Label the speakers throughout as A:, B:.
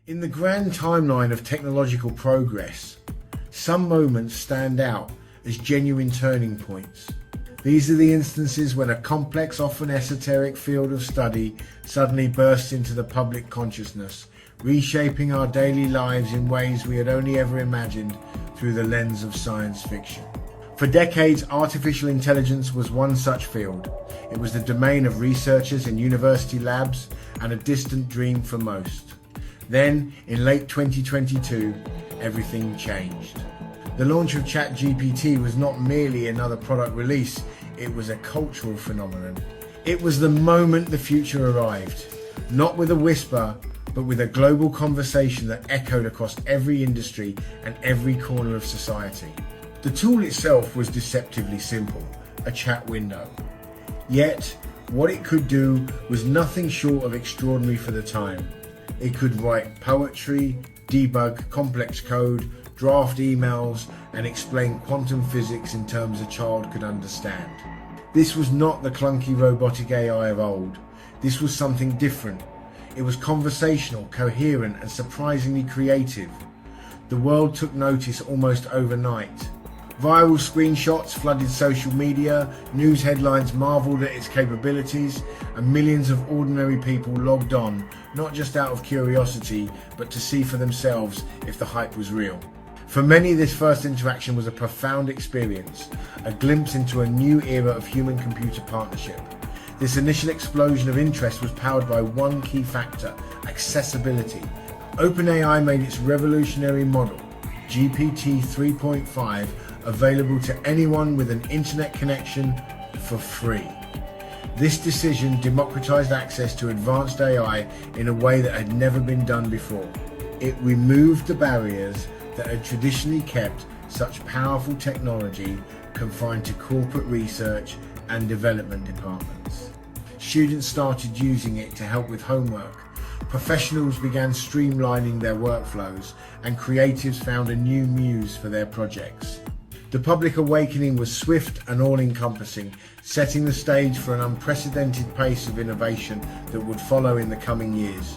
A: In the grand timeline of technological progress, some moments stand out as genuine turning points. These are the instances when a complex, often esoteric field of study suddenly bursts into the public consciousness, reshaping our daily lives in ways we had only ever imagined through the lens of science fiction. For decades, artificial intelligence was one such field. It was the domain of researchers in university labs and a distant dream for most. Then, in late 2022, everything changed. The launch of ChatGPT was not merely another product release, it was a cultural phenomenon. It was the moment the future arrived, not with a whisper, but with a global conversation that echoed across every industry and every corner of society. The tool itself was deceptively simple, a chat window. Yet, what it could do was nothing short of extraordinary for the time. It could write poetry, debug complex code, draft emails, and explain quantum physics in terms a child could understand. This was not the clunky robotic AI of old. This was something different. It was conversational, coherent, and surprisingly creative. The world took notice almost overnight. Viral screenshots flooded social media, news headlines marveled at its capabilities, and millions of ordinary people logged on, not just out of curiosity, but to see for themselves if the hype was real. For many, this first interaction was a profound experience, a glimpse into a new era of human-computer partnership. This initial explosion of interest was powered by one key factor: accessibility. OpenAI made its revolutionary model, GPT-3.5, available to anyone with an internet connection for free. This decision democratized access to advanced AI in a way that had never been done before. It removed the barriers that had traditionally kept such powerful technology confined to corporate research and development departments. Students started using it to help with homework. Professionals began streamlining their workflows, and creatives found a new muse for their projects. The public awakening was swift and all-encompassing, setting the stage for an unprecedented pace of innovation that would follow in the coming years.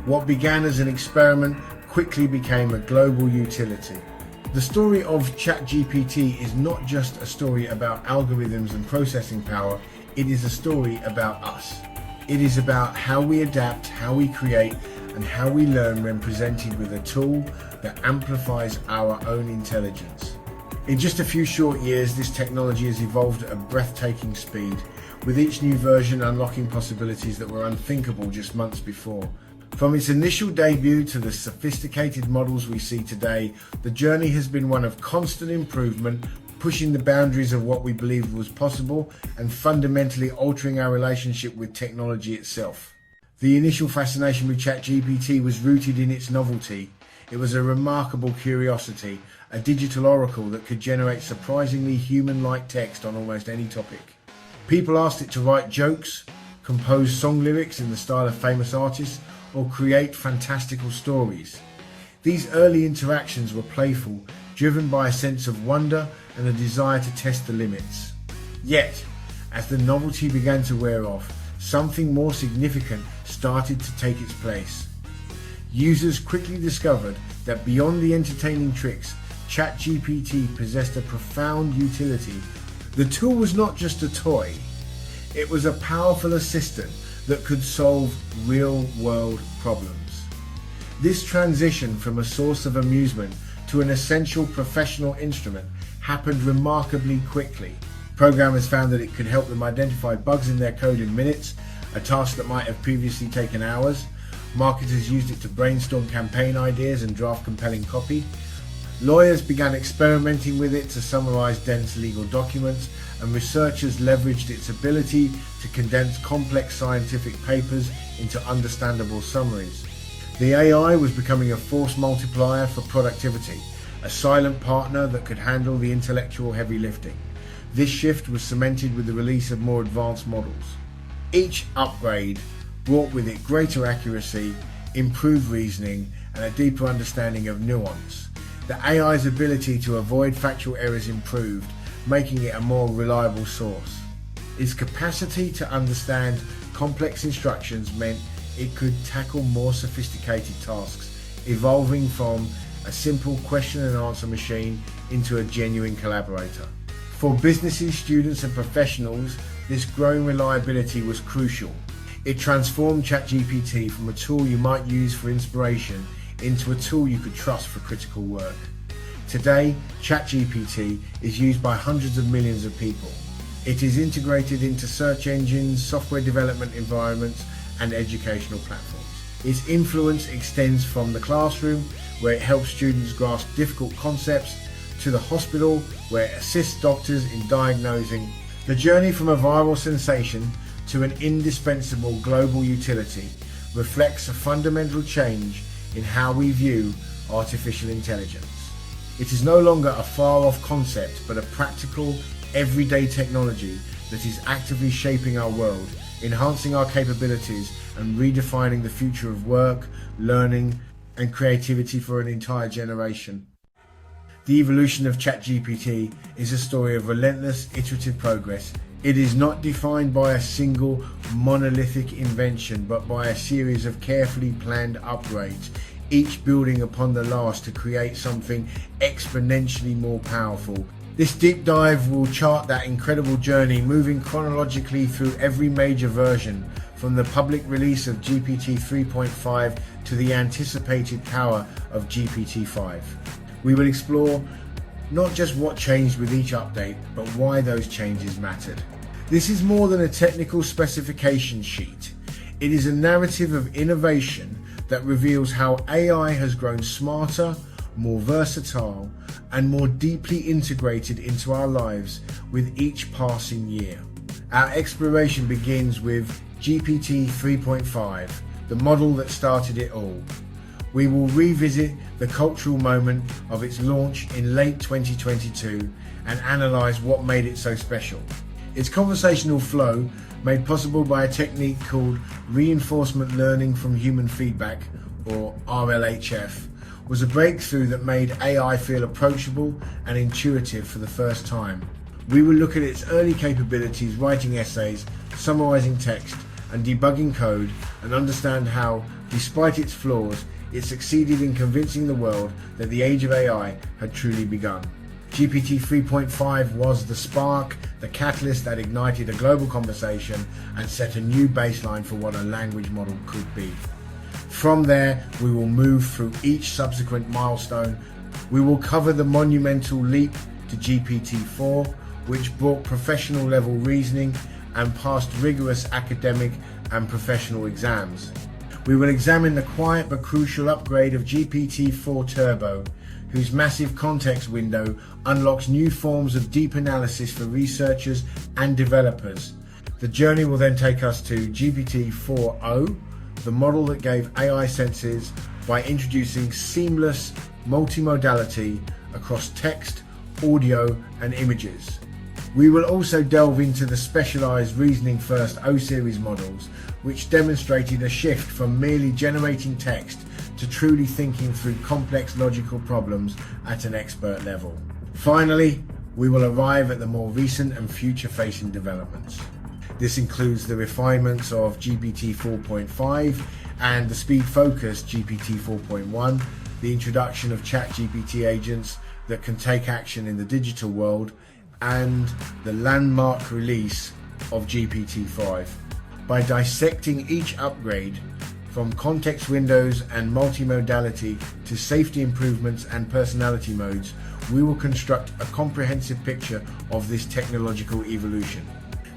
A: What began as an experiment quickly became a global utility. The story of ChatGPT is not just a story about algorithms and processing power, it is a story about us. It is about how we adapt, how we create, and how we learn when presented with a tool that amplifies our own intelligence. In just a few short years, this technology has evolved at a breathtaking speed, with each new version unlocking possibilities that were unthinkable just months before. From its initial debut to the sophisticated models we see today, the journey has been one of constant improvement, pushing the boundaries of what we believed was possible and fundamentally altering our relationship with technology itself. The initial fascination with ChatGPT was rooted in its novelty. It was a remarkable curiosity, a digital oracle that could generate surprisingly human-like text on almost any topic. People asked it to write jokes, compose song lyrics in the style of famous artists, or create fantastical stories. These early interactions were playful, driven by a sense of wonder and a desire to test the limits. Yet, as the novelty began to wear off, something more significant started to take its place. Users quickly discovered that beyond the entertaining tricks, ChatGPT possessed a profound utility. The tool was not just a toy, it was a powerful assistant that could solve real-world problems. This transition from a source of amusement to an essential professional instrument happened remarkably quickly. Programmers found that it could help them identify bugs in their code in minutes, a task that might have previously taken hours. Marketers used it to brainstorm campaign ideas and draft compelling copy. Lawyers began experimenting with it to summarize dense legal documents, and researchers leveraged its ability to condense complex scientific papers into understandable summaries. The AI was becoming a force multiplier for productivity, a silent partner that could handle the intellectual heavy lifting. This shift was cemented with the release of more advanced models. Each upgrade brought with it greater accuracy, improved reasoning, and a deeper understanding of nuance. The AI's ability to avoid factual errors improved, making it a more reliable source. Its capacity to understand complex instructions meant it could tackle more sophisticated tasks, evolving from a simple question and answer machine into a genuine collaborator. For businesses, students and professionals, this growing reliability was crucial. It transformed ChatGPT from a tool you might use for inspiration into a tool you could trust for critical work. Today, ChatGPT is used by hundreds of millions of people. It is integrated into search engines, software development environments, and educational platforms. Its influence extends from the classroom, where it helps students grasp difficult concepts, to the hospital, where it assists doctors in diagnosing. The journey from a viral sensation to an indispensable global utility reflects a fundamental change in how we view artificial intelligence. It is no longer a far-off concept, but a practical, everyday technology that is actively shaping our world, enhancing our capabilities and redefining the future of work, learning and creativity for an entire generation. The evolution of ChatGPT is a story of relentless, iterative progress. It is not defined by a single monolithic invention, but by a series of carefully planned upgrades, each building upon the last to create something exponentially more powerful. This deep dive will chart that incredible journey, moving chronologically through every major version, from the public release of GPT-3.5 to the anticipated power of GPT-5. We will explore not just what changed with each update, but why those changes mattered. This is more than a technical specification sheet. It is a narrative of innovation that reveals how AI has grown smarter, more versatile, and more deeply integrated into our lives with each passing year. Our exploration begins with GPT-3.5, the model that started it all. We will revisit the cultural moment of its launch in late 2022 and analyze what made it so special. Its conversational flow, made possible by a technique called reinforcement learning from human feedback, or RLHF, was a breakthrough that made AI feel approachable and intuitive for the first time. We will look at its early capabilities, writing essays, summarizing text, and debugging code, and understand how, despite its flaws, it succeeded in convincing the world that the age of AI had truly begun. GPT-3.5 was the spark, the catalyst that ignited a global conversation and set a new baseline for what a language model could be. From there, we will move through each subsequent milestone. We will cover the monumental leap to GPT-4, which brought professional level reasoning and passed rigorous academic and professional exams. We will examine the quiet but crucial upgrade of GPT-4 Turbo, whose massive context window unlocks new forms of deep analysis for researchers and developers. The journey will then take us to GPT-4o, the model that gave AI senses by introducing seamless multimodality across text, audio, and images. We will also delve into the Specialised Reasoning First O-Series models, which demonstrated a shift from merely generating text to truly thinking through complex logical problems at an expert level. Finally, we will arrive at the more recent and future-facing developments. This includes the refinements of GPT-4.5 and the speed-focused GPT-4.1, the introduction of ChatGPT agents that can take action in the digital world, and the landmark release of GPT-5. By dissecting each upgrade, from context windows and multimodality to safety improvements and personality modes, we will construct a comprehensive picture of this technological evolution.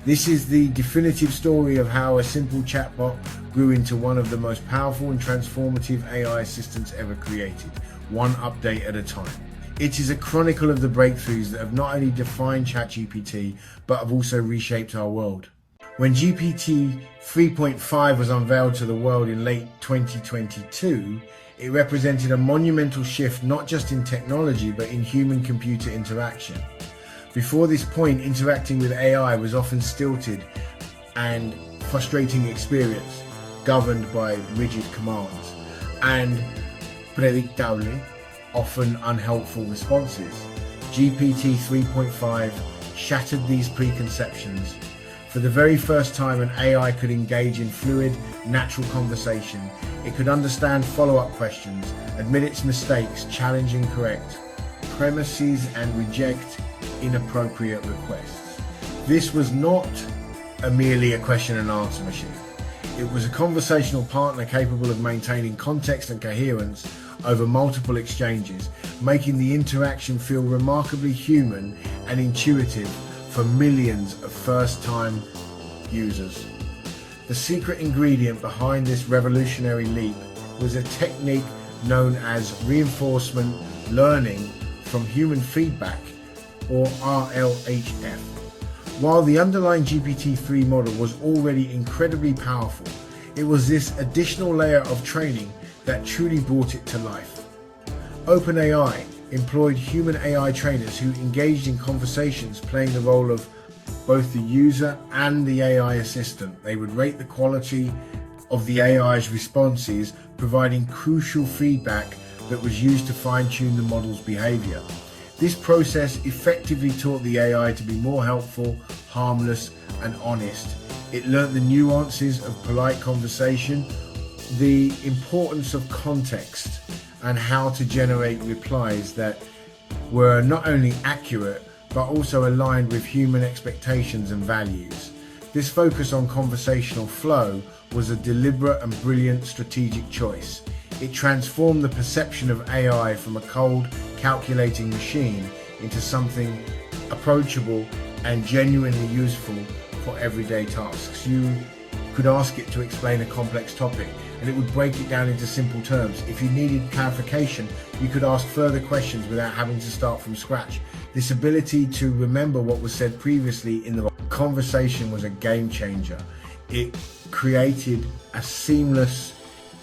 A: This is the definitive story of how a simple chatbot grew into one of the most powerful and transformative AI assistants ever created, one update at a time. It is a chronicle of the breakthroughs that have not only defined ChatGPT, but have also reshaped our world. When GPT 3.5 was unveiled to the world in late 2022, it represented a monumental shift not just in technology, but in human-computer interaction. Before this point, interacting with AI was often stilted and frustrating experience, governed by rigid commands and predictably often unhelpful responses. GPT 3.5 shattered these preconceptions. For the very first time, an AI could engage in fluid, natural conversation. It could understand follow-up questions, admit its mistakes, challenge incorrect premises, and reject inappropriate requests. This was not merely a question and answer machine. It was a conversational partner capable of maintaining context and coherence over multiple exchanges, making the interaction feel remarkably human and intuitive for millions of first-time users. The secret ingredient behind this revolutionary leap was a technique known as reinforcement learning from human feedback, or RLHF. While the underlying GPT-3 model was already incredibly powerful, it was this additional layer of training that truly brought it to life. OpenAI employed human AI trainers who engaged in conversations playing the role of both the user and the AI assistant. They would rate the quality of the AI's responses, providing crucial feedback that was used to fine-tune the model's behavior. This process effectively taught the AI to be more helpful, harmless, and honest. It learned the nuances of polite conversation, the importance of context, and how to generate replies that were not only accurate, but also aligned with human expectations and values. This focus on conversational flow was a deliberate and brilliant strategic choice. It transformed the perception of AI from a cold, calculating machine into something approachable and genuinely useful for everyday tasks. You could ask it to explain a complex topic, and it would break it down into simple terms. If you needed clarification, you could ask further questions without having to start from scratch. This ability to remember what was said previously in the conversation was a game changer. It created a seamless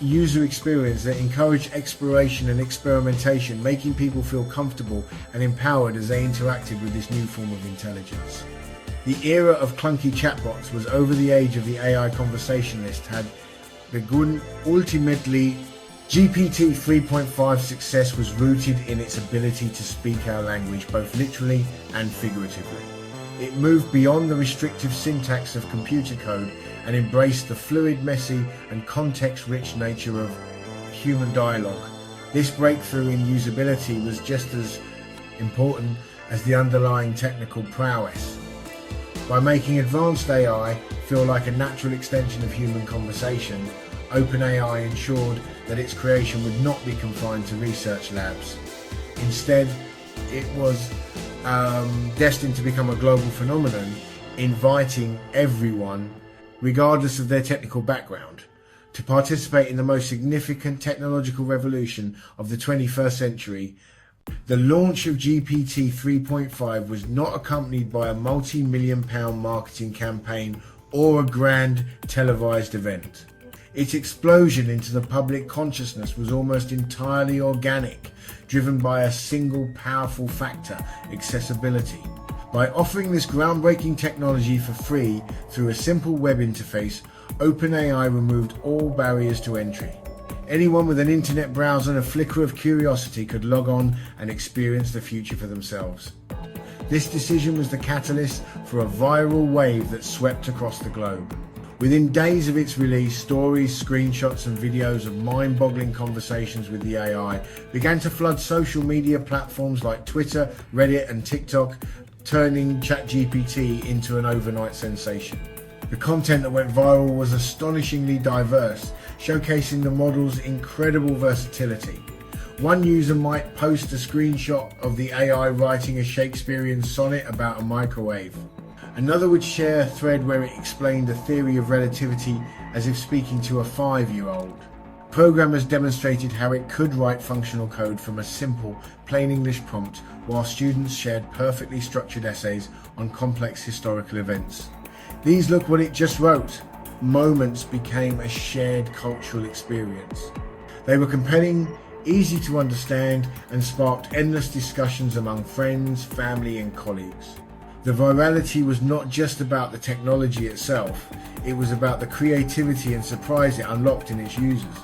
A: user experience that encouraged exploration and experimentation, making people feel comfortable and empowered as they interacted with this new form of intelligence. The era of clunky chatbots was over. The age of the AI conversationalist had begun. Ultimately, GPT 3.5 success was rooted in its ability to speak our language, both literally and figuratively. It moved beyond the restrictive syntax of computer code and embraced the fluid, messy, and context-rich nature of human dialogue. This breakthrough in usability was just as important as the underlying technical prowess. By making advanced AI feel like a natural extension of human conversation, OpenAI ensured that its creation would not be confined to research labs. Instead, it was destined to become a global phenomenon, inviting everyone, regardless of their technical background, to participate in the most significant technological revolution of the 21st century. The launch of GPT 3.5 was not accompanied by a multi-million-pound marketing campaign or a grand televised event. Its explosion into the public consciousness was almost entirely organic, driven by a single powerful factor: accessibility. By offering this groundbreaking technology for free through a simple web interface, OpenAI removed all barriers to entry. Anyone with an internet browser and a flicker of curiosity could log on and experience the future for themselves. This decision was the catalyst for a viral wave that swept across the globe. Within days of its release, stories, screenshots, and videos of mind-boggling conversations with the AI began to flood social media platforms like Twitter, Reddit, and TikTok, turning ChatGPT into an overnight sensation. The content that went viral was astonishingly diverse, showcasing the model's incredible versatility. One user might post a screenshot of the AI writing a Shakespearean sonnet about a microwave. Another would share a thread where it explained the theory of relativity as if speaking to a 5-year-old. Programmers demonstrated how it could write functional code from a simple, plain English prompt, while students shared perfectly structured essays on complex historical events. These "look what it just wrote" moments became a shared cultural experience. They were compelling, easy to understand, and sparked endless discussions among friends, family, and colleagues. The virality was not just about the technology itself, it was about the creativity and surprise it unlocked in its users.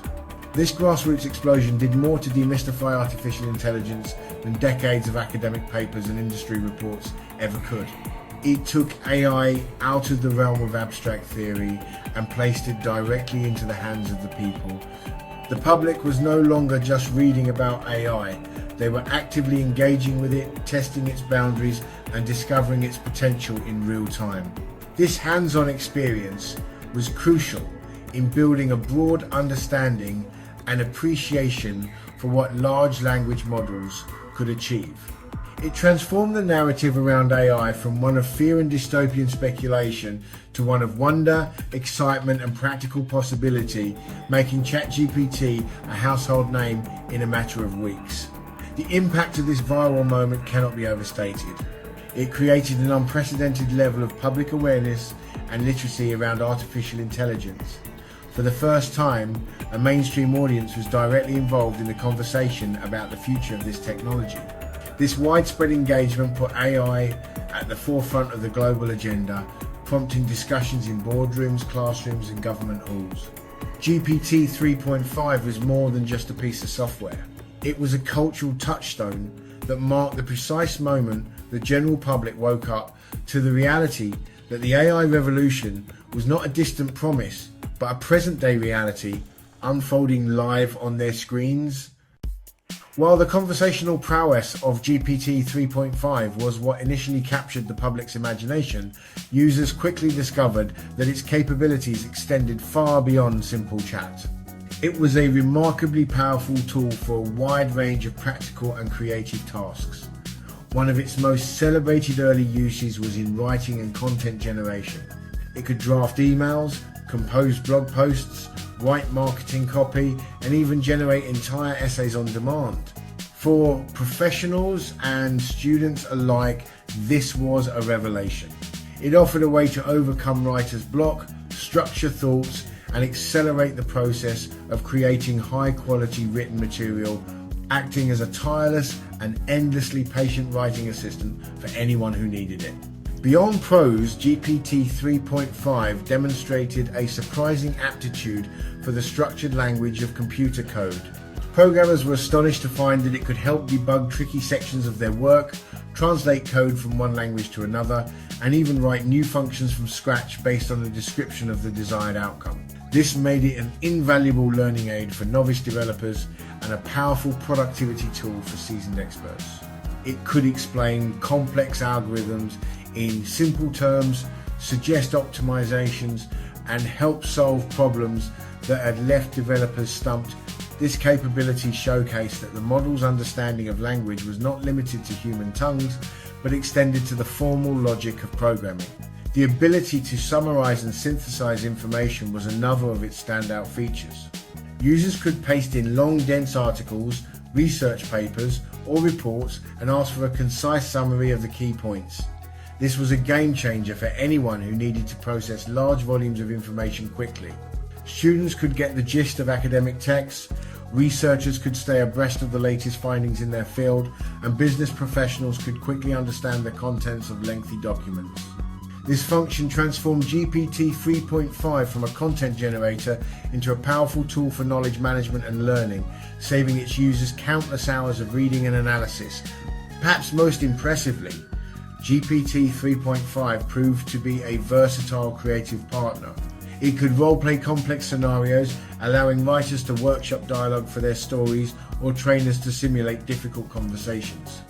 A: This grassroots explosion did more to demystify artificial intelligence than decades of academic papers and industry reports ever could. It took AI out of the realm of abstract theory and placed it directly into the hands of the people. The public was no longer just reading about AI. They were actively engaging with it, testing its boundaries, and discovering its potential in real time. This hands-on experience was crucial in building a broad understanding and appreciation for what large language models could achieve. It transformed the narrative around AI from one of fear and dystopian speculation to one of wonder, excitement, and practical possibility, making ChatGPT a household name in a matter of weeks. The impact of this viral moment cannot be overstated. It created an unprecedented level of public awareness and literacy around artificial intelligence. For the first time, a mainstream audience was directly involved in the conversation about the future of this technology. This widespread engagement put AI at the forefront of the global agenda, prompting discussions in boardrooms, classrooms, and government halls. GPT 3.5 was more than just a piece of software. It was a cultural touchstone that marked the precise moment the general public woke up to the reality that the AI revolution was not a distant promise, but a present-day reality unfolding live on their screens. While the conversational prowess of GPT 3.5 was what initially captured the public's imagination, users quickly discovered that its capabilities extended far beyond simple chat. It was a remarkably powerful tool for a wide range of practical and creative tasks. One of its most celebrated early uses was in writing and content generation. It could draft emails, compose blog posts, write marketing copy, and even generate entire essays on demand. For professionals and students alike, this was a revelation. It offered a way to overcome writer's block, structure thoughts, and accelerate the process of creating high-quality written material, acting as a tireless and endlessly patient writing assistant for anyone who needed it. Beyond prose, GPT 3.5 demonstrated a surprising aptitude for the structured language of computer code. Programmers were astonished to find that it could help debug tricky sections of their work, translate code from one language to another, and even write new functions from scratch based on the description of the desired outcome. This made it an invaluable learning aid for novice developers and a powerful productivity tool for seasoned experts. It could explain complex algorithms in simple terms, suggest optimizations, and help solve problems that had left developers stumped. This capability showcased that the model's understanding of language was not limited to human tongues, but extended to the formal logic of programming. The ability to summarize and synthesize information was another of its standout features. Users could paste in long, dense articles, research papers, or reports and ask for a concise summary of the key points. This was a game changer for anyone who needed to process large volumes of information quickly. Students could get the gist of academic texts, researchers could stay abreast of the latest findings in their field, and business professionals could quickly understand the contents of lengthy documents. This function transformed GPT 3.5 from a content generator into a powerful tool for knowledge management and learning, saving its users countless hours of reading and analysis. Perhaps most impressively, GPT 3.5 proved to be a versatile creative partner. It could role-play complex scenarios, allowing writers to workshop dialogue for their stories or trainers to simulate difficult conversations.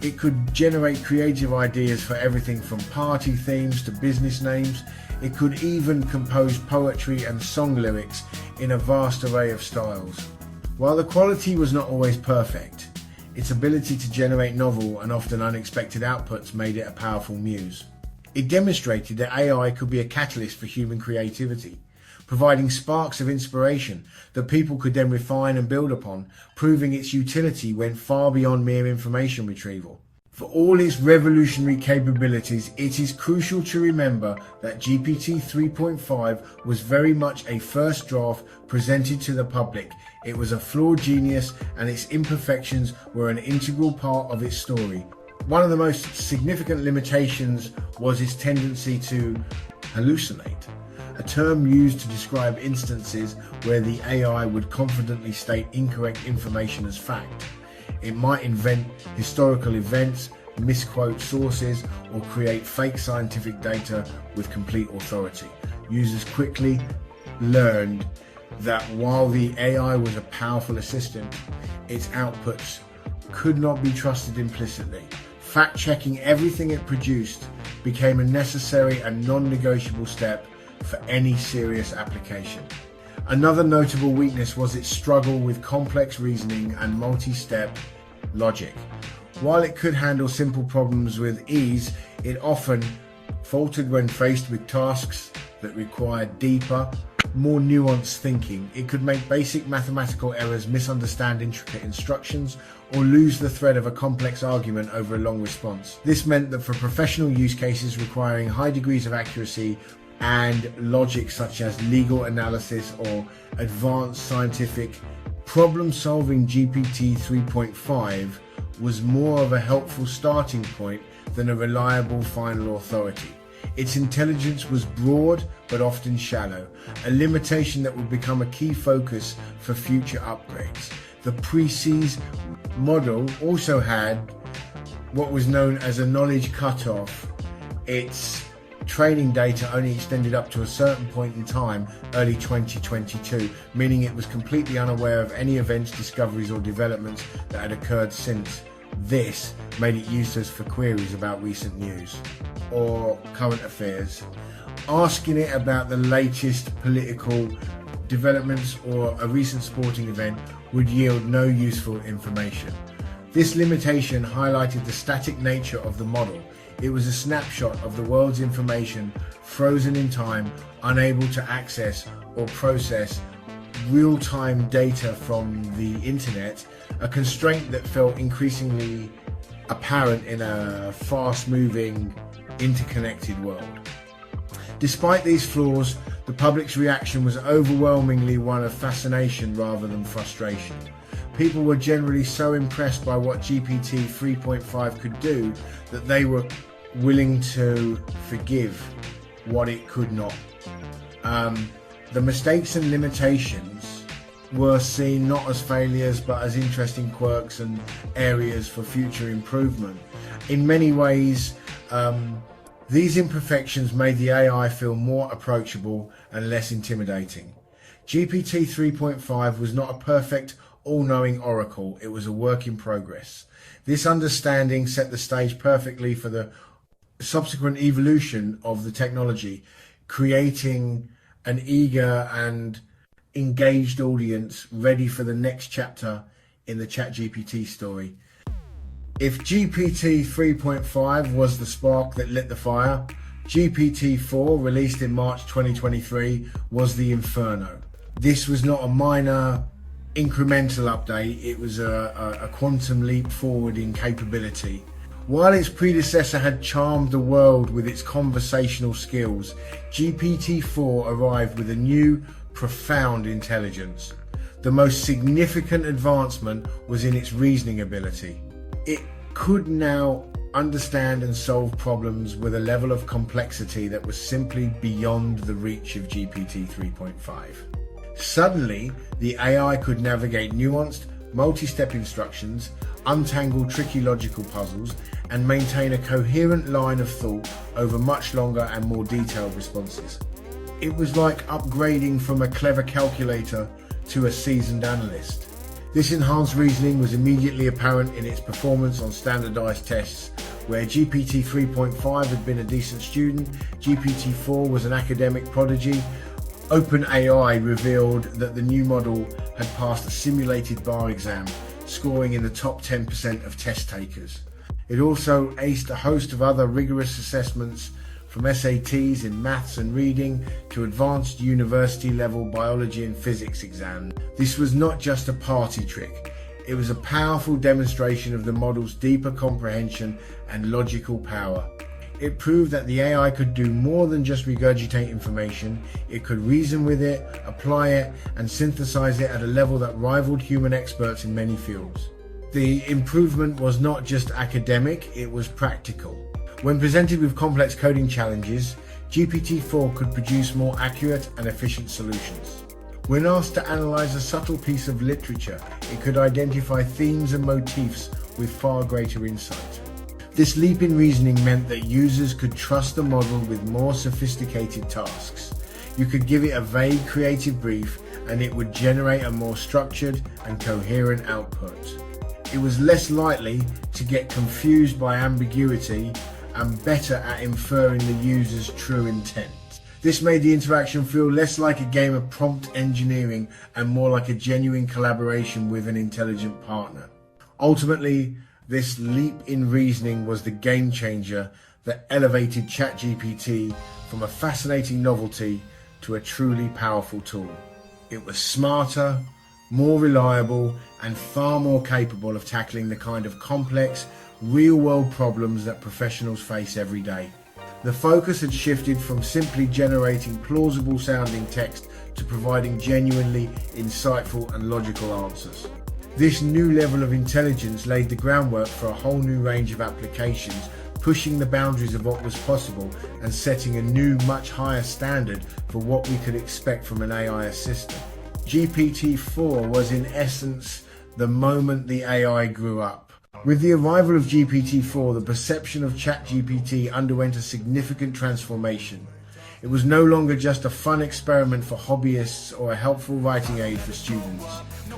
A: It could generate creative ideas for everything from party themes to business names. It could even compose poetry and song lyrics in a vast array of styles. While the quality was not always perfect, its ability to generate novel and often unexpected outputs made it a powerful muse. It demonstrated that AI could be a catalyst for human creativity, providing sparks of inspiration that people could then refine and build upon, proving its utility went far beyond mere information retrieval. For all its revolutionary capabilities, it is crucial to remember that GPT 3.5 was very much a first draft presented to the public. It was a flawed genius, and its imperfections were an integral part of its story. One of the most significant limitations was its tendency to hallucinate, a term used to describe instances where the AI would confidently state incorrect information as fact. It might invent historical events, misquote sources, or create fake scientific data with complete authority. Users quickly learned that while the AI was a powerful assistant, its outputs could not be trusted implicitly. Fact-checking everything it produced became a necessary and non-negotiable step for any serious application. Another notable weakness was its struggle with complex reasoning and multi-step logic. While it could handle simple problems with ease, it often faltered when faced with tasks that required deeper, more nuanced thinking. It could make basic mathematical errors, misunderstand intricate instructions, or lose the thread of a complex argument over a long response. This meant that for professional use cases requiring high degrees of accuracy and logic, such as legal analysis or advanced scientific problem-solving, GPT 3.5 was more of a helpful starting point than a reliable final authority. Its intelligence was broad but often shallow, a limitation that would become a key focus for future upgrades. The pre-seas model also had what was known as a knowledge cutoff. Its training data only extended up to a certain point in time, early 2022, meaning it was completely unaware of any events, discoveries, or developments that had occurred since. This made it useless for queries about recent news or current affairs. Asking it about the latest political developments or a recent sporting event would yield no useful information. This limitation highlighted the static nature of the model. It was a snapshot of the world's information, frozen in time, unable to access or process real-time data from the internet, a constraint that felt increasingly apparent in a fast-moving, interconnected world. Despite these flaws, the public's reaction was overwhelmingly one of fascination rather than frustration. People were generally so impressed by what GPT 3.5 could do that they were willing to forgive what it could not. The mistakes and limitations were seen not as failures but as interesting quirks and areas for future improvement. In many ways, these imperfections made the AI feel more approachable and less intimidating. GPT 3.5 was not a perfect, all-knowing oracle. It was a work in progress. This understanding set the stage perfectly for the subsequent evolution of the technology, creating an eager and engaged audience ready for the next chapter in the ChatGPT story. If GPT 3.5 was the spark that lit the fire, GPT-4, released in March 2023, was the inferno. This was not a minor incremental update, it was a quantum leap forward in capability. While its predecessor had charmed the world with its conversational skills, GPT-4 arrived with a new, profound intelligence. The most significant advancement was in its reasoning ability. It could now understand and solve problems with a level of complexity that was simply beyond the reach of GPT 3.5. Suddenly, the AI could navigate nuanced, multi-step instructions, untangle tricky logical puzzles, and maintain a coherent line of thought over much longer and more detailed responses. It was like upgrading from a clever calculator to a seasoned analyst. This enhanced reasoning was immediately apparent in its performance on standardized tests. Where GPT 3.5 had been a decent student, GPT-4 was an academic prodigy. OpenAI revealed that the new model had passed a simulated bar exam, scoring in the top 10% of test takers. It also aced a host of other rigorous assessments, from SATs in maths and reading to advanced university-level biology and physics exams. This was not just a party trick. It was a powerful demonstration of the model's deeper comprehension and logical power. It proved that the AI could do more than just regurgitate information. It could reason with it, apply it, and synthesize it at a level that rivaled human experts in many fields. The improvement was not just academic, it was practical. When presented with complex coding challenges, GPT-4 could produce more accurate and efficient solutions. When asked to analyze a subtle piece of literature, it could identify themes and motifs with far greater insight. This leap in reasoning meant that users could trust the model with more sophisticated tasks. You could give it a vague creative brief and it would generate a more structured and coherent output. It was less likely to get confused by ambiguity and better at inferring the user's true intent. This made the interaction feel less like a game of prompt engineering and more like a genuine collaboration with an intelligent partner. Ultimately, this leap in reasoning was the game changer that elevated ChatGPT from a fascinating novelty to a truly powerful tool. It was smarter, more reliable, and far more capable of tackling the kind of complex, real-world problems that professionals face every day. The focus had shifted from simply generating plausible-sounding text to providing genuinely insightful and logical answers. This new level of intelligence laid the groundwork for a whole new range of applications, pushing the boundaries of what was possible and setting a new, much higher standard for what we could expect from an AI assistant. GPT-4 was in essence the moment the AI grew up. With the arrival of GPT-4, the perception of ChatGPT underwent a significant transformation. It was no longer just a fun experiment for hobbyists or a helpful writing aid for students.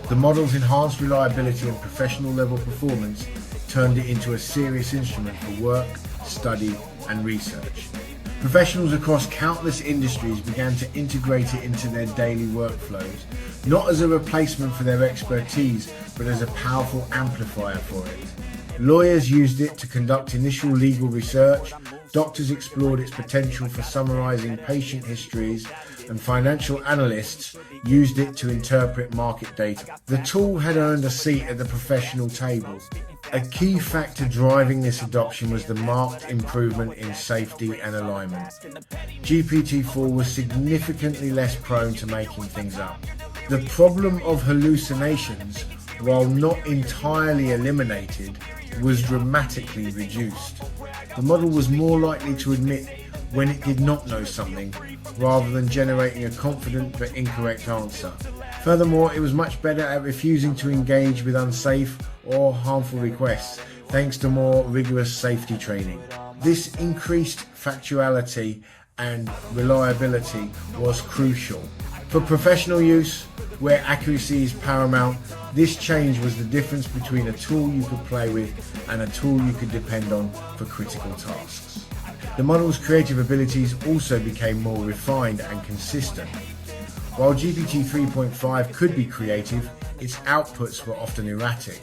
A: The model's enhanced reliability and professional level performance turned it into a serious instrument for work, study, and research. Professionals across countless industries began to integrate it into their daily workflows, not as a replacement for their expertise, but as a powerful amplifier for it. Lawyers used it to conduct initial legal research, doctors explored its potential for summarizing patient histories, and financial analysts used it to interpret market data. The tool had earned a seat at the professional table. A key factor driving this adoption was the marked improvement in safety and alignment. GPT-4 was significantly less prone to making things up. The problem of hallucinations, while not entirely eliminated, was dramatically reduced. The model was more likely to admit when it did not know something, rather than generating a confident but incorrect answer. Furthermore, it was much better at refusing to engage with unsafe or harmful requests, thanks to more rigorous safety training. This increased factuality and reliability was crucial. For professional use, where accuracy is paramount, this change was the difference between a tool you could play with and a tool you could depend on for critical tasks. The model's creative abilities also became more refined and consistent. While GPT 3.5 could be creative, its outputs were often erratic.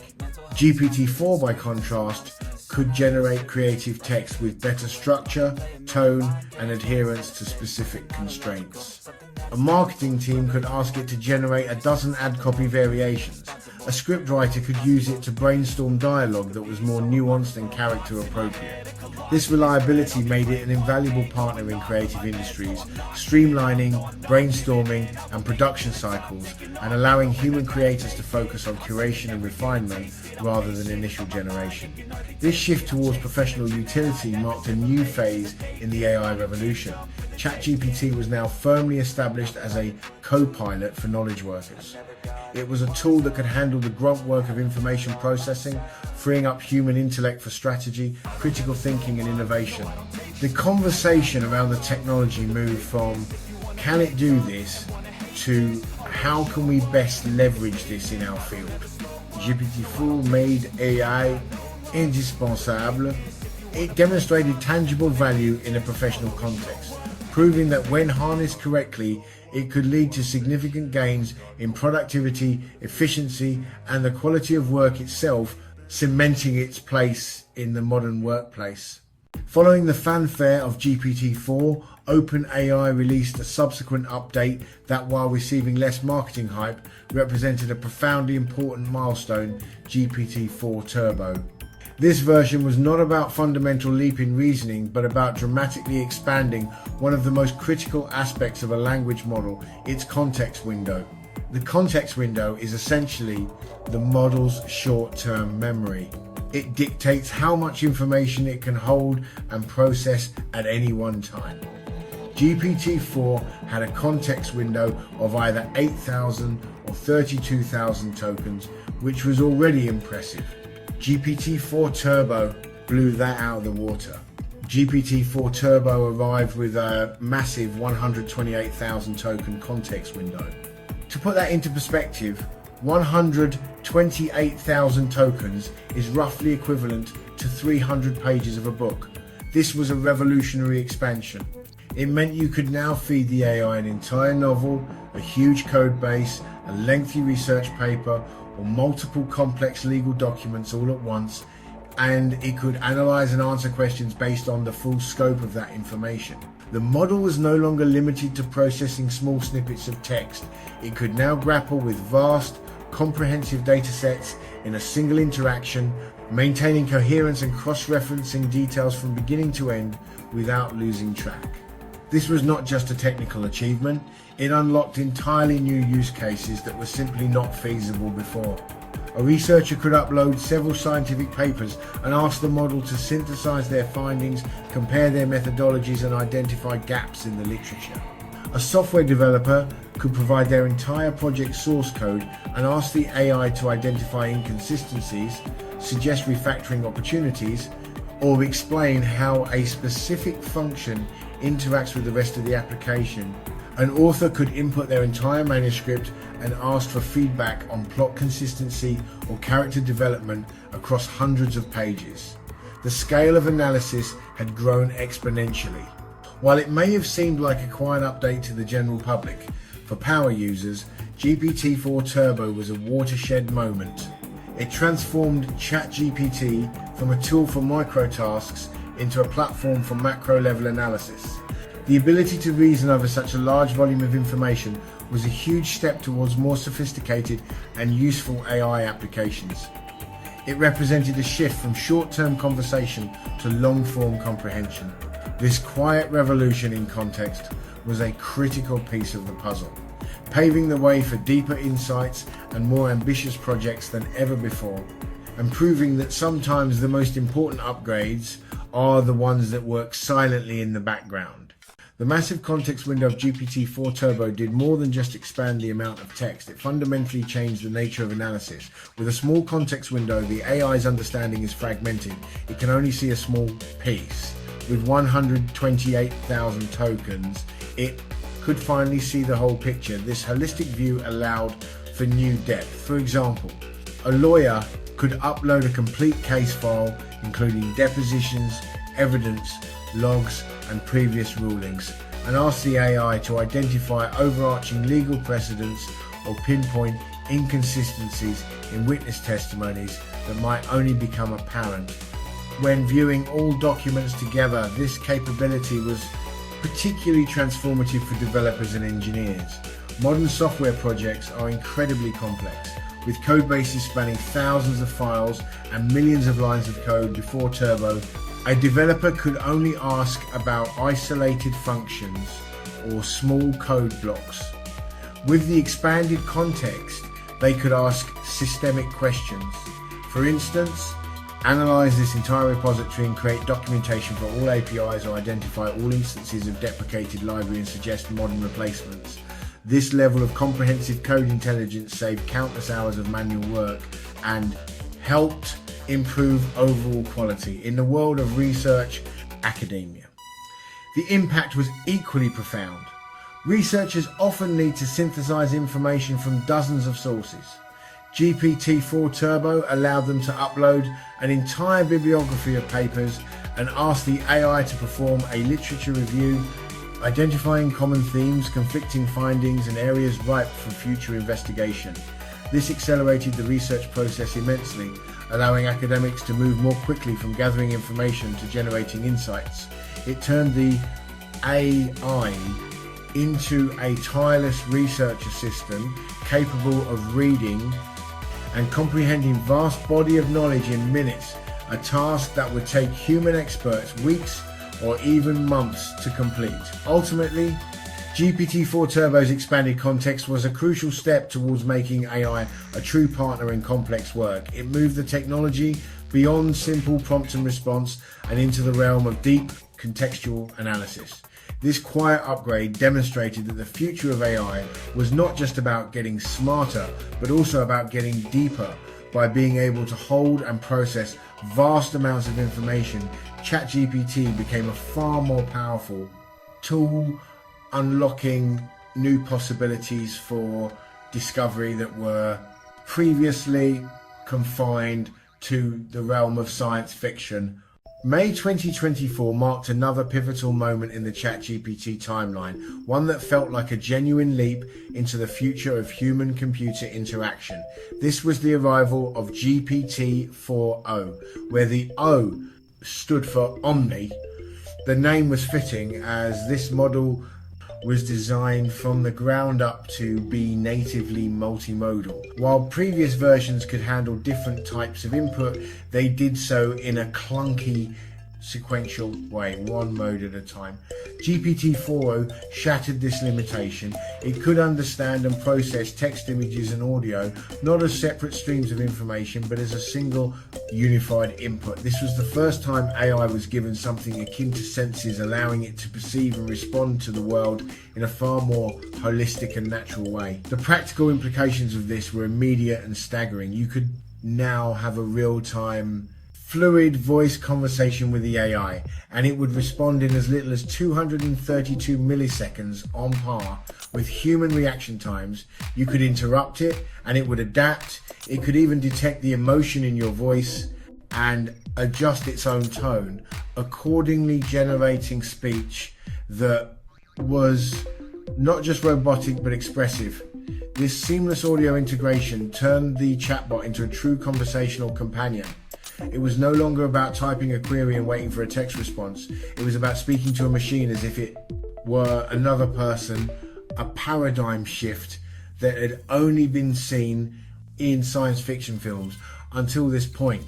A: GPT-4, by contrast, could generate creative text with better structure, tone, and adherence to specific constraints. A marketing team could ask it to generate a dozen ad copy variations. A scriptwriter could use it to brainstorm dialogue that was more nuanced and character appropriate. This reliability made it an invaluable partner in creative industries, streamlining brainstorming and production cycles and allowing human creators to focus on curation and refinement rather than initial generation. This shift towards professional utility marked a new phase in the AI revolution. ChatGPT was now firmly established as a co-pilot for knowledge workers. It was a tool that could handle the grunt work of information processing, freeing up human intellect for strategy, critical thinking and innovation. The conversation around the technology moved from can it do this to how can we best leverage this in our field. GPT-4 made AI indispensable. It demonstrated tangible value in a professional context, proving that when harnessed correctly, it could lead to significant gains in productivity, efficiency, and the quality of work itself, cementing its place in the modern workplace. Following the fanfare of GPT-4, OpenAI released a subsequent update that, while receiving less marketing hype, represented a profoundly important milestone, GPT-4 Turbo. This version was not about fundamental leap in reasoning, but about dramatically expanding one of the most critical aspects of a language model, its context window. The context window is essentially the model's short-term memory. It dictates how much information it can hold and process at any one time. GPT-4 had a context window of either 8,000 or 32,000 tokens, which was already impressive. GPT-4 Turbo blew that out of the water. GPT-4 Turbo arrived with a massive 128,000 token context window. To put that into perspective, 128,000 tokens is roughly equivalent to 300 pages of a book. This was a revolutionary expansion. It meant you could now feed the AI an entire novel, a huge code base, a lengthy research paper, or multiple complex legal documents all at once, and it could analyze and answer questions based on the full scope of that information. The model was no longer limited to processing small snippets of text. It could now grapple with vast, comprehensive data sets in a single interaction, maintaining coherence and cross-referencing details from beginning to end without losing track. This was not just a technical achievement, it unlocked entirely new use cases that were simply not feasible before. A researcher could upload several scientific papers and ask the model to synthesize their findings, compare their methodologies, and identify gaps in the literature. A software developer could provide their entire project source code and ask the AI to identify inconsistencies, suggest refactoring opportunities, or explain how a specific function interacts with the rest of the application. An author could input their entire manuscript and ask for feedback on plot consistency or character development across hundreds of pages. The scale of analysis had grown exponentially. While it may have seemed like a quiet update to the general public, for power users, GPT-4 Turbo was a watershed moment. It transformed ChatGPT from a tool for microtasks into a platform for macro-level analysis. The ability to reason over such a large volume of information was a huge step towards more sophisticated and useful AI applications. It represented a shift from short-term conversation to long-form comprehension. This quiet revolution in context was a critical piece of the puzzle, paving the way for deeper insights and more ambitious projects than ever before, and proving that sometimes the most important upgrades are the ones that work silently in the background. The massive context window of GPT-4 Turbo did more than just expand the amount of text. It fundamentally changed the nature of analysis. With a small context window, the AI's understanding is fragmented. It can only see a small piece. With 128,000 tokens, it could finally see the whole picture. This holistic view allowed for new depth. For example, a lawyer could upload a complete case file, including depositions, evidence, logs, and previous rulings, and ask the AI to identify overarching legal precedents or pinpoint inconsistencies in witness testimonies that might only become apparent. When viewing all documents together, this capability was particularly transformative for developers and engineers. Modern software projects are incredibly complex, with code bases spanning thousands of files and millions of lines of code. Before Turbo, a developer could only ask about isolated functions or small code blocks. With the expanded context, they could ask systemic questions. For instance, analyze this entire repository and create documentation for all APIs, or identify all instances of deprecated library and suggest modern replacements. This level of comprehensive code intelligence saved countless hours of manual work and helped improve overall quality in the world of research academia. The impact was equally profound. Researchers often need to synthesize information from dozens of sources. GPT-4 Turbo allowed them to upload an entire bibliography of papers and ask the AI to perform a literature review, identifying common themes, conflicting findings, and areas ripe for future investigation. This accelerated the research process immensely, allowing academics to move more quickly from gathering information to generating insights. It turned the AI into a tireless research assistant capable of reading and comprehending vast body of knowledge in minutes, a task that would take human experts weeks or even months to complete. Ultimately, GPT-4 Turbo's expanded context was a crucial step towards making AI a true partner in complex work. It moved the technology beyond simple prompt and response and into the realm of deep contextual analysis. This quiet upgrade demonstrated that the future of AI was not just about getting smarter, but also about getting deeper by being able to hold and process vast amounts of information, ChatGPT became a far more powerful tool, unlocking new possibilities for discovery that were previously confined to the realm of science fiction. May 2024 marked another pivotal moment in the ChatGPT timeline, one that felt like a genuine leap into the future of human-computer interaction. This was the arrival of GPT-4o, where the O stood for Omni. The name was fitting, as this model was designed from the ground up to be natively multimodal. While previous versions could handle different types of input, they did so in a clunky sequential way, one mode at a time. GPT-4o shattered this limitation. It could understand and process text, images and audio, not as separate streams of information, but as a single unified input. This was the first time AI was given something akin to senses, allowing it to perceive and respond to the world in a far more holistic and natural way. The practical implications of this were immediate and staggering. You could now have a real-time fluid voice conversation with the AI, and it would respond in as little as 232 milliseconds, on par with human reaction times. You could interrupt it and it would adapt. It could even detect the emotion in your voice and adjust its own tone, accordingly generating speech that was not just robotic but expressive. This seamless audio integration turned the chatbot into a true conversational companion. It was no longer about typing a query and waiting for a text response. It was about speaking to a machine as if it were another person, a paradigm shift that had only been seen in science fiction films until this point.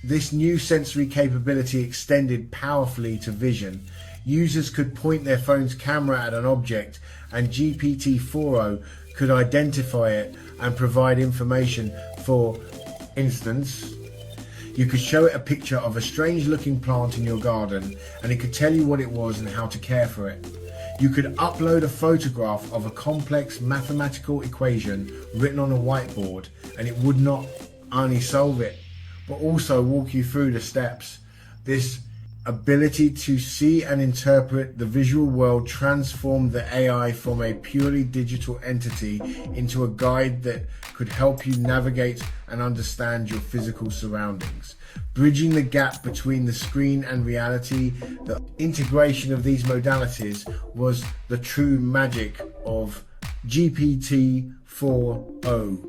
A: This new sensory capability extended powerfully to vision. Users could point their phone's camera at an object, and GPT-4o could identify it and provide information. For instance, you could show it a picture of a strange looking plant in your garden and it could tell you what it was and how to care for it. You could upload a photograph of a complex mathematical equation written on a whiteboard and it would not only solve it, but also walk you through the steps. This ability to see and interpret the visual world transformed the AI from a purely digital entity into a guide that could help you navigate and understand your physical surroundings. Bridging the gap between the screen and reality, the integration of these modalities was the true magic of GPT-4o.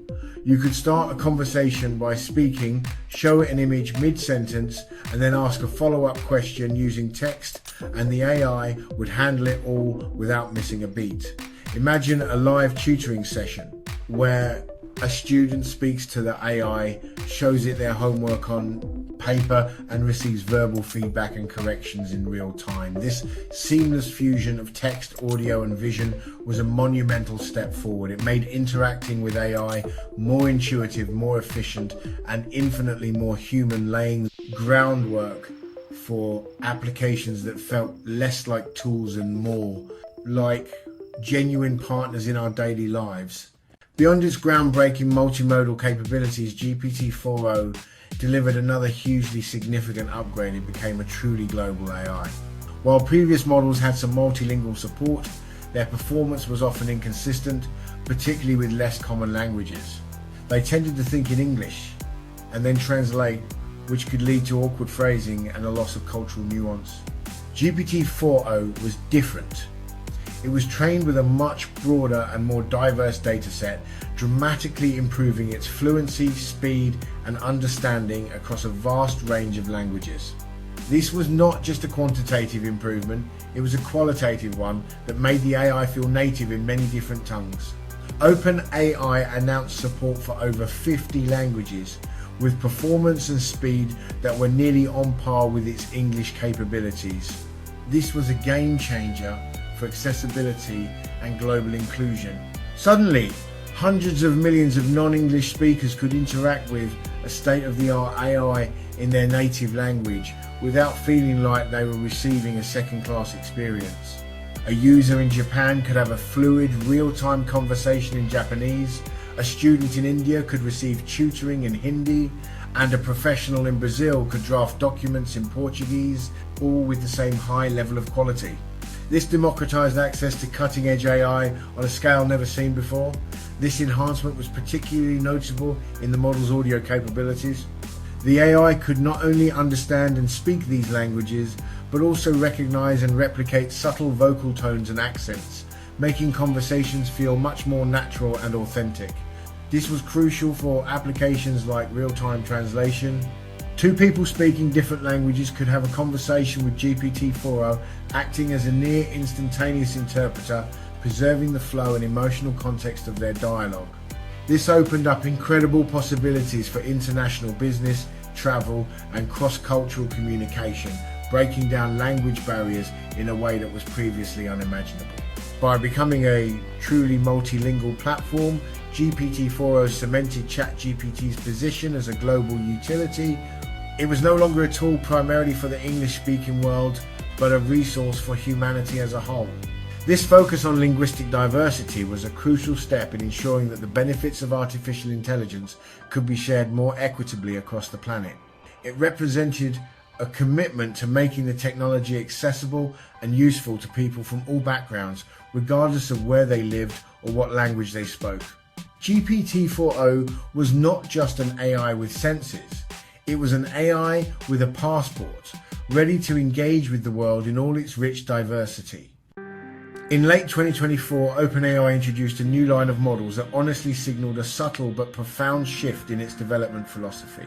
A: You could start a conversation by speaking, show it an image mid-sentence, and then ask a follow-up question using text, and the AI would handle it all without missing a beat. Imagine a live tutoring session where a student speaks to the AI, shows it their homework on paper, and receives verbal feedback and corrections in real time. This seamless fusion of text, audio, and vision was a monumental step forward. It made interacting with AI more intuitive, more efficient, and infinitely more human, laying groundwork for applications that felt less like tools and more like genuine partners in our daily lives. Beyond its groundbreaking multimodal capabilities, GPT-4o delivered another hugely significant upgrade. It became a truly global AI. While previous models had some multilingual support, their performance was often inconsistent, particularly with less common languages. They tended to think in English and then translate, which could lead to awkward phrasing and a loss of cultural nuance. GPT-4o was different. It was trained with a much broader and more diverse data set, dramatically improving its fluency, speed, and understanding across a vast range of languages. This was not just a quantitative improvement, it was a qualitative one that made the AI feel native in many different tongues. OpenAI announced support for over 50 languages, with performance and speed that were nearly on par with its English capabilities. This was a game changer for accessibility and global inclusion. Suddenly, hundreds of millions of non-English speakers could interact with a state-of-the-art AI in their native language without feeling like they were receiving a second-class experience. A user in Japan could have a fluid, real-time conversation in Japanese. A student in India could receive tutoring in Hindi. and a professional in Brazil could draft documents in Portuguese, all with the same high level of quality. This democratized access to cutting-edge AI on a scale never seen before. This enhancement was particularly noticeable in the model's audio capabilities. The AI could not only understand and speak these languages, but also recognize and replicate subtle vocal tones and accents, making conversations feel much more natural and authentic. This was crucial for applications like real-time translation. Two people speaking different languages could have a conversation with GPT-4o, acting as a near instantaneous interpreter, preserving the flow and emotional context of their dialogue. This opened up incredible possibilities for international business, travel, and cross-cultural communication, breaking down language barriers in a way that was previously unimaginable. By becoming a truly multilingual platform, GPT-4o cemented ChatGPT's position as a global utility. It was no longer a tool primarily for the English-speaking world, but a resource for humanity as a whole. This focus on linguistic diversity was a crucial step in ensuring that the benefits of artificial intelligence could be shared more equitably across the planet. It represented a commitment to making the technology accessible and useful to people from all backgrounds, regardless of where they lived or what language they spoke. GPT-4o was not just an AI with senses. It was an AI with a passport, ready to engage with the world in all its rich diversity. In late 2024, OpenAI introduced a new line of models that honestly signaled a subtle but profound shift in its development philosophy.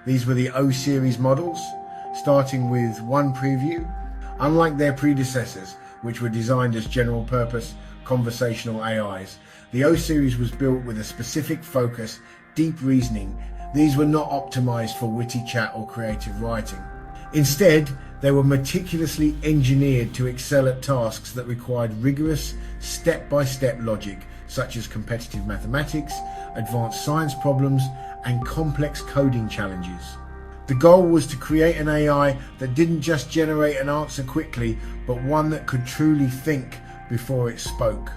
A: These were the O series models, starting with one preview. Unlike their predecessors, which were designed as general-purpose conversational AIs, the O series was built with a specific focus, deep reasoning. These were not optimized for witty chat or creative writing. Instead, they were meticulously engineered to excel at tasks that required rigorous, step-by-step logic, such as competitive mathematics, advanced science problems, and complex coding challenges. The goal was to create an AI that didn't just generate an answer quickly, but one that could truly think before it spoke.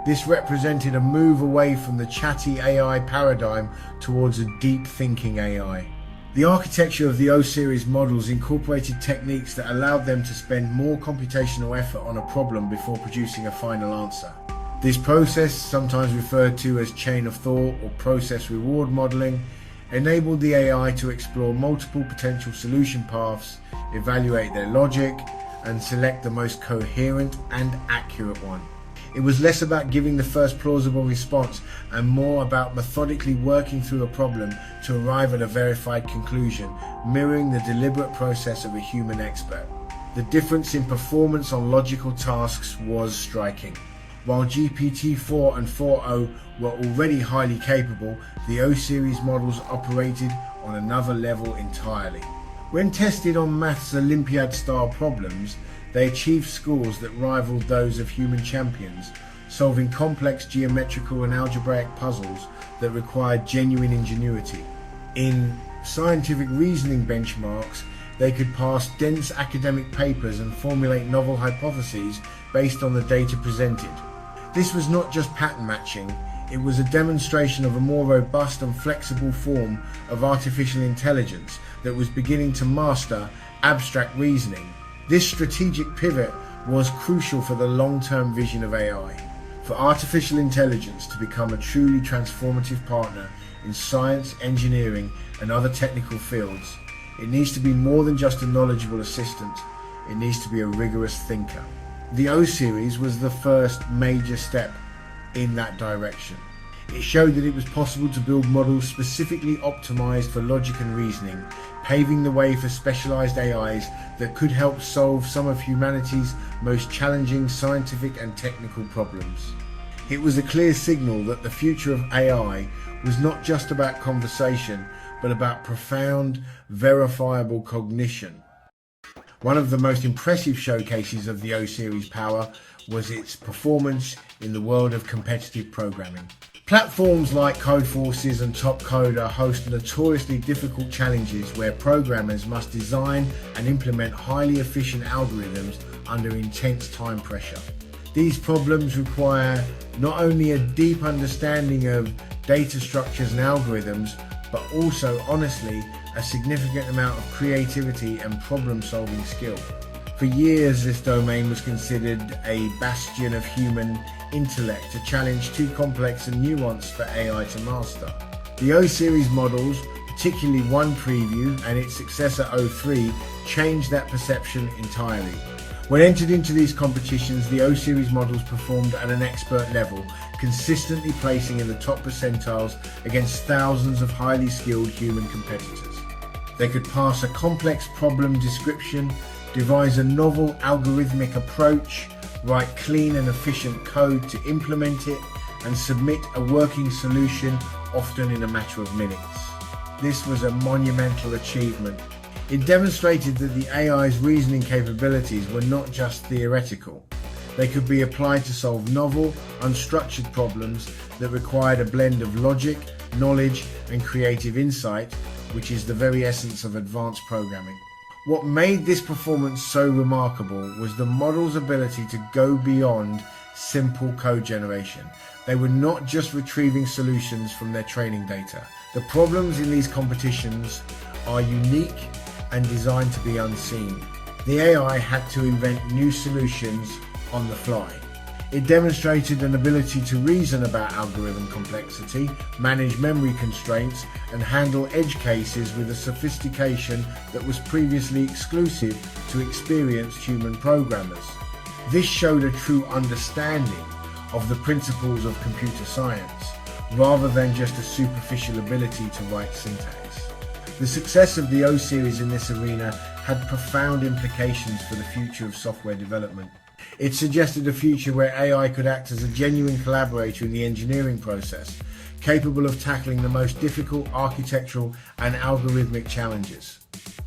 A: This represented a move away from the chatty AI paradigm towards a deep thinking AI. The architecture of the O series models incorporated techniques that allowed them to spend more computational effort on a problem before producing a final answer. This process, sometimes referred to as chain of thought or process reward modeling, enabled the AI to explore multiple potential solution paths, evaluate their logic, and select the most coherent and accurate one. It was less about giving the first plausible response and more about methodically working through a problem to arrive at a verified conclusion, mirroring the deliberate process of a human expert. The difference in performance on logical tasks was striking. While GPT-4 and 4o were already highly capable, the O series models operated on another level entirely. When tested on maths Olympiad-style problems, they achieved scores that rivaled those of human champions, solving complex geometrical and algebraic puzzles that required genuine ingenuity. In scientific reasoning benchmarks, they could pass dense academic papers and formulate novel hypotheses based on the data presented. This was not just pattern matching, it was a demonstration of a more robust and flexible form of artificial intelligence that was beginning to master abstract reasoning. This strategic pivot was crucial for the long-term vision of AI. For artificial intelligence to become a truly transformative partner in science, engineering, and other technical fields, it needs to be more than just a knowledgeable assistant, it needs to be a rigorous thinker. The O series was the first major step in that direction. It showed that it was possible to build models specifically optimized for logic and reasoning, paving the way for specialized AIs that could help solve some of humanity's most challenging scientific and technical problems. It was a clear signal that the future of AI was not just about conversation, but about profound, verifiable cognition. One of the most impressive showcases of the O series power was its performance in the world of competitive programming. Platforms like Codeforces and Topcoder host notoriously difficult challenges where programmers must design and implement highly efficient algorithms under intense time pressure. These problems require not only a deep understanding of data structures and algorithms, but also, honestly, a significant amount of creativity and problem-solving skill. For years, this domain was considered a bastion of human intellect, a challenge too complex and nuanced for AI to master. The O-series models, particularly 1 Preview and its successor O3, changed that perception entirely. When entered into these competitions, the O-series models performed at an expert level, consistently placing in the top percentiles against thousands of highly skilled human competitors. They could pass a complex problem description, devise a novel algorithmic approach, write clean and efficient code to implement it, and submit a working solution, often in a matter of minutes. This was a monumental achievement. It demonstrated that the AI's reasoning capabilities were not just theoretical. They could be applied to solve novel, unstructured problems that required a blend of logic, knowledge, and creative insight, which is the very essence of advanced programming. What made this performance so remarkable was the model's ability to go beyond simple code generation. They were not just retrieving solutions from their training data. The problems in these competitions are unique and designed to be unseen. The AI had to invent new solutions on the fly. It demonstrated an ability to reason about algorithm complexity, manage memory constraints, and handle edge cases with a sophistication that was previously exclusive to experienced human programmers. This showed a true understanding of the principles of computer science, rather than just a superficial ability to write syntax. The success of the O-series in this arena had profound implications for the future of software development. It suggested a future where AI could act as a genuine collaborator in the engineering process, capable of tackling the most difficult architectural and algorithmic challenges.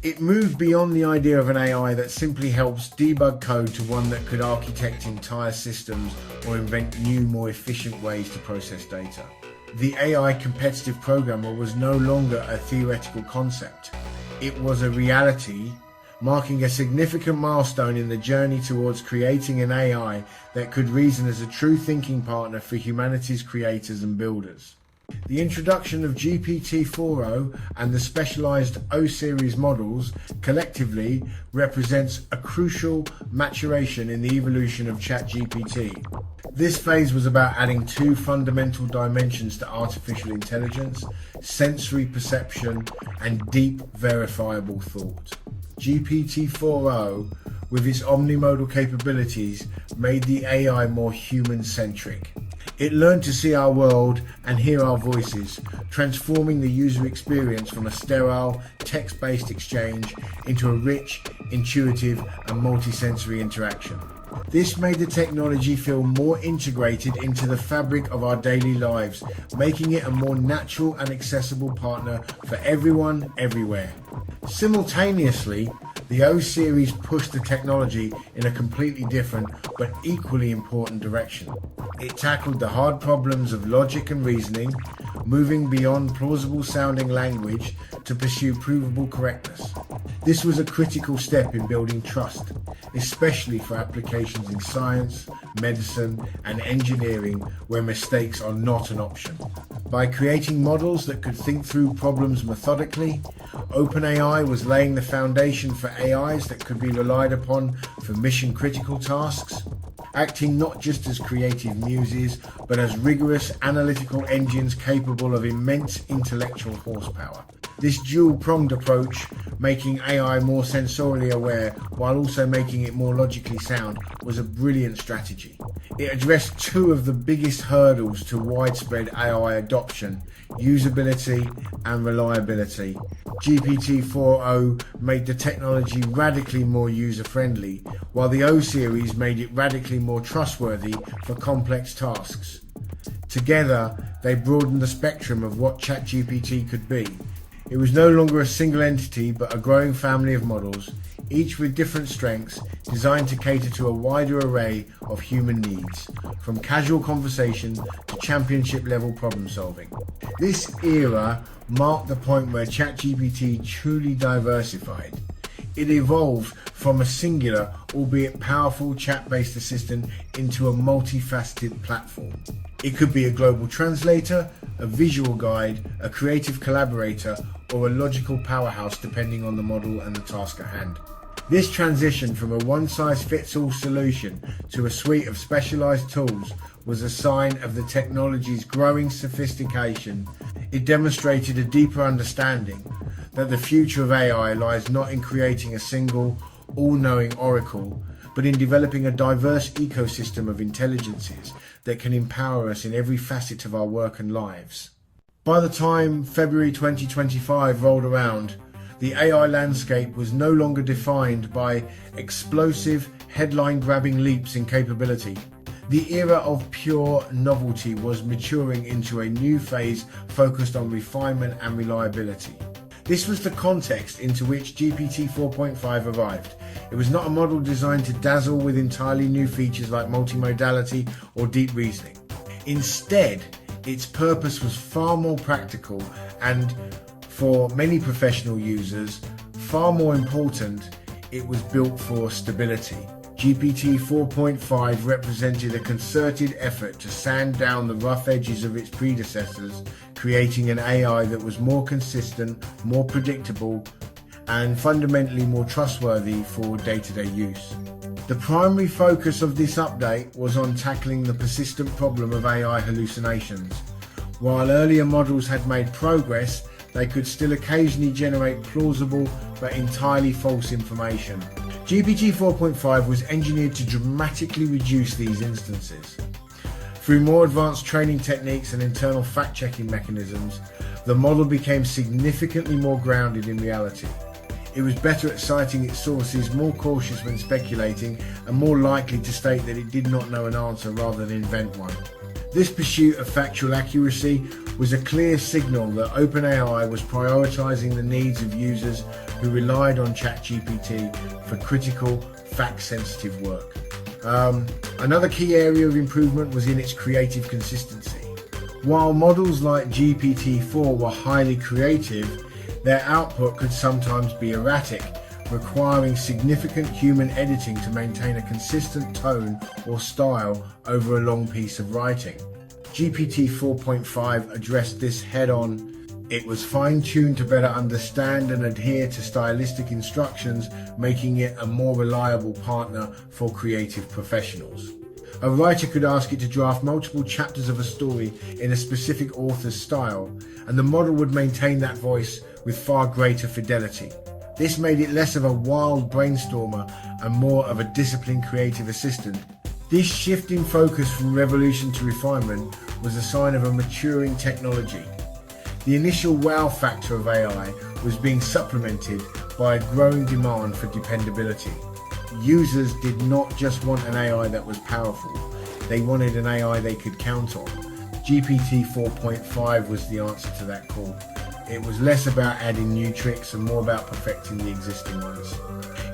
A: It moved beyond the idea of an AI that simply helps debug code to one that could architect entire systems or invent new, more efficient ways to process data. The AI competitive programmer was no longer a theoretical concept. It was a reality, marking a significant milestone in the journey towards creating an AI that could reason as a true thinking partner for humanity's creators and builders. The introduction of GPT-4o and the Specialised O-series models collectively represents a crucial maturation in the evolution of ChatGPT. This phase was about adding 2 fundamental dimensions to artificial intelligence: sensory perception and deep verifiable thought. GPT-4o, with its omnimodal capabilities, made the AI more human-centric. It learned to see our world and hear our voices, transforming the user experience from a sterile, text-based exchange into a rich, intuitive, and multisensory interaction. This made the technology feel more integrated into the fabric of our daily lives, making it a more natural and accessible partner for everyone, everywhere. Simultaneously, the O-series pushed the technology in a completely different but equally important direction. It tackled the hard problems of logic and reasoning, moving beyond plausible-sounding language to pursue provable correctness. This was a critical step in building trust, especially for applications in science, medicine, and engineering where mistakes are not an option. By creating models that could think through problems methodically, OpenAI was laying the foundation for AIs that could be relied upon for mission-critical tasks, acting not just as creative muses, but as rigorous analytical engines capable of immense intellectual horsepower. This dual-pronged approach, making AI more sensorially aware while also making it more logically sound, was a brilliant strategy. It addressed 2 of the biggest hurdles to widespread AI adoption: usability and reliability. GPT-4o made the technology radically more user-friendly, while the O-series made it radically more trustworthy for complex tasks. Together, they broadened the spectrum of what ChatGPT could be. It was no longer a single entity, but a growing family of models, each with different strengths, designed to cater to a wider array of human needs, from casual conversation to championship-level problem-solving. This era marked the point where ChatGPT truly diversified. It evolved from a singular, albeit powerful chat-based assistant into a multifaceted platform. It could be a global translator, a visual guide, a creative collaborator, or a logical powerhouse depending on the model and the task at hand. This transition from a one-size-fits-all solution to a suite of specialized tools was a sign of the technology's growing sophistication. It demonstrated a deeper understanding that the future of AI lies not in creating a single, all-knowing oracle, but in developing a diverse ecosystem of intelligences that can empower us in every facet of our work and lives. By the time February 2025 rolled around, the AI landscape was no longer defined by explosive, headline-grabbing leaps in capability. The era of pure novelty was maturing into a new phase focused on refinement and reliability. This was the context into which GPT-4.5 arrived. It was not a model designed to dazzle with entirely new features like multimodality or deep reasoning. Instead, its purpose was far more practical and, for many professional users, far more important, it was built for stability. GPT-4.5 represented a concerted effort to sand down the rough edges of its predecessors, creating an AI that was more consistent, more predictable, and fundamentally more trustworthy for day-to-day use. The primary focus of this update was on tackling the persistent problem of AI hallucinations. While earlier models had made progress, they could still occasionally generate plausible but entirely false information. GPT-4.5 was engineered to dramatically reduce these instances. Through more advanced training techniques and internal fact-checking mechanisms, the model became significantly more grounded in reality. It was better at citing its sources, more cautious when speculating, and more likely to state that it did not know an answer rather than invent one. This pursuit of factual accuracy was a clear signal that OpenAI was prioritizing the needs of users who relied on ChatGPT for critical, fact-sensitive work. Another key area of improvement was in its creative consistency. While models like GPT-4 were highly creative, their output could sometimes be erratic, requiring significant human editing to maintain a consistent tone or style over a long piece of writing. GPT-4.5 addressed this head-on. It was fine-tuned to better understand and adhere to stylistic instructions, making it a more reliable partner for creative professionals. A writer could ask it to draft multiple chapters of a story in a specific author's style, and the model would maintain that voice with far greater fidelity. This made it less of a wild brainstormer and more of a disciplined creative assistant. This shift in focus from revolution to refinement was a sign of a maturing technology. The initial wow factor of AI was being supplemented by a growing demand for dependability. Users did not just want an AI that was powerful, they wanted an AI they could count on. GPT 4.5 was the answer to that call. It was less about adding new tricks and more about perfecting the existing ones.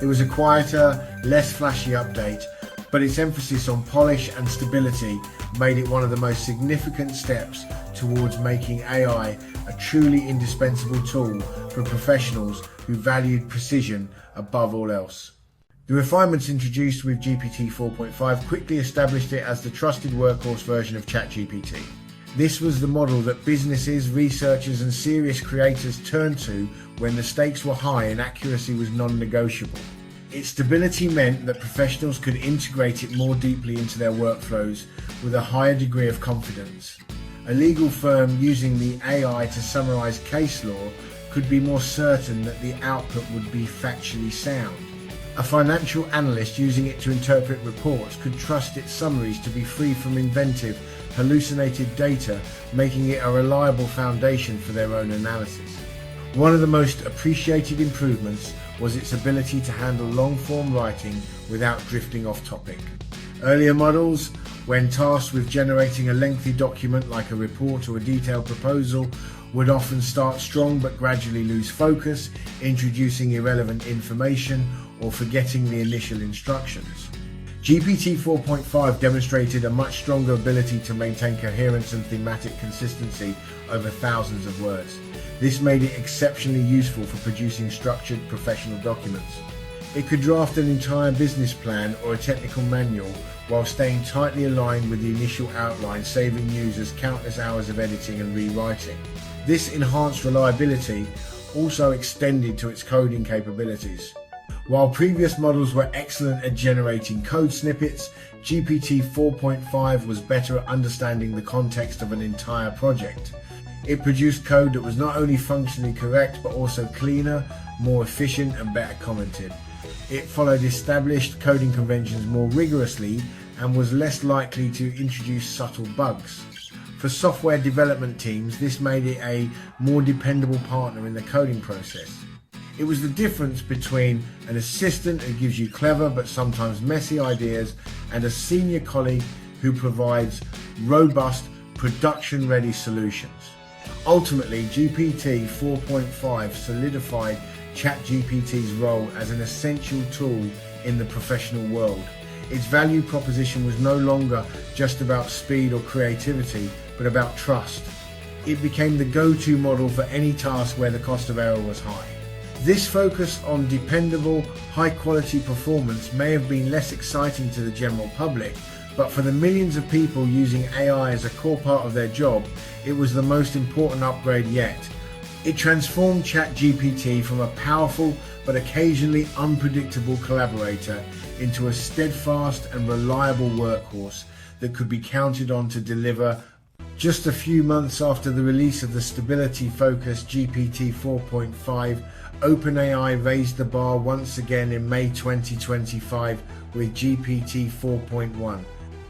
A: It was a quieter, less flashy update, but its emphasis on polish and stability made it one of the most significant steps towards making AI a truly indispensable tool for professionals who valued precision above all else. The refinements introduced with GPT 4.5 quickly established it as the trusted workhorse version of ChatGPT. This was the model that businesses, researchers and serious creators turned to when the stakes were high and accuracy was non-negotiable. Its stability meant that professionals could integrate it more deeply into their workflows with a higher degree of confidence. A legal firm using the AI to summarize case law could be more certain that the output would be factually sound. A financial analyst using it to interpret reports could trust its summaries to be free from inventive, hallucinated data, making it a reliable foundation for their own analysis. One of the most appreciated improvements was its ability to handle long-form writing without drifting off topic. Earlier models, when tasked with generating a lengthy document like a report or a detailed proposal, would often start strong but gradually lose focus, introducing irrelevant information or forgetting the initial instructions. GPT-4.5 demonstrated a much stronger ability to maintain coherence and thematic consistency over thousands of words. This made it exceptionally useful for producing structured professional documents. It could draft an entire business plan or a technical manual while staying tightly aligned with the initial outline, saving users countless hours of editing and rewriting. This enhanced reliability also extended to its coding capabilities. While previous models were excellent at generating code snippets, GPT-4.5 was better at understanding the context of an entire project. It produced code that was not only functionally correct but also cleaner, more efficient and better commented. It followed established coding conventions more rigorously and was less likely to introduce subtle bugs. For software development teams, this made it a more dependable partner in the coding process. It was the difference between an assistant who gives you clever but sometimes messy ideas and a senior colleague who provides robust, production-ready solutions. Ultimately, GPT-4.5 solidified ChatGPT's role as an essential tool in the professional world. Its value proposition was no longer just about speed or creativity, but about trust. It became the go-to model for any task where the cost of error was high. This focus on dependable, high-quality performance may have been less exciting to the general public, but for the millions of people using AI as a core part of their job, it was the most important upgrade yet. It transformed ChatGPT from a powerful but occasionally unpredictable collaborator into a steadfast and reliable workhorse that could be counted on to deliver. Just a few months after the release of the stability-focused GPT-4.5, OpenAI raised the bar once again in May 2025 with GPT-4.1.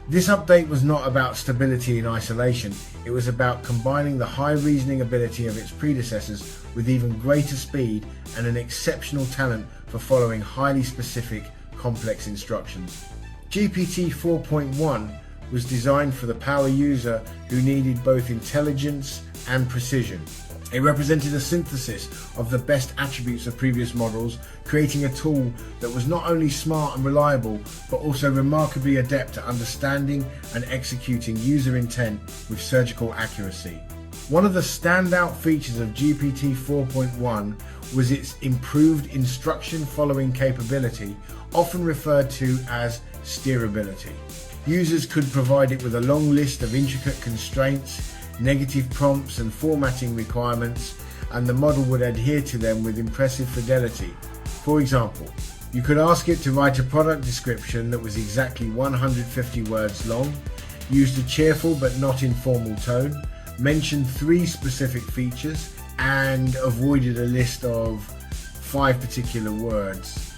A: This update was not about stability in isolation, it was about combining the high reasoning ability of its predecessors with even greater speed and an exceptional talent for following highly specific, complex instructions. GPT-4.1 was designed for the power user who needed both intelligence and precision. It represented a synthesis of the best attributes of previous models, creating a tool that was not only smart and reliable, but also remarkably adept at understanding and executing user intent with surgical accuracy. One of the standout features of GPT 4.1 was its improved instruction following capability, often referred to as steerability. Users could provide it with a long list of intricate constraints, negative prompts and formatting requirements, and the model would adhere to them with impressive fidelity. For example, you could ask it to write a product description that was exactly 150 words long, used a cheerful but not informal tone, mentioned 3 specific features, and avoided a list of 5 particular words.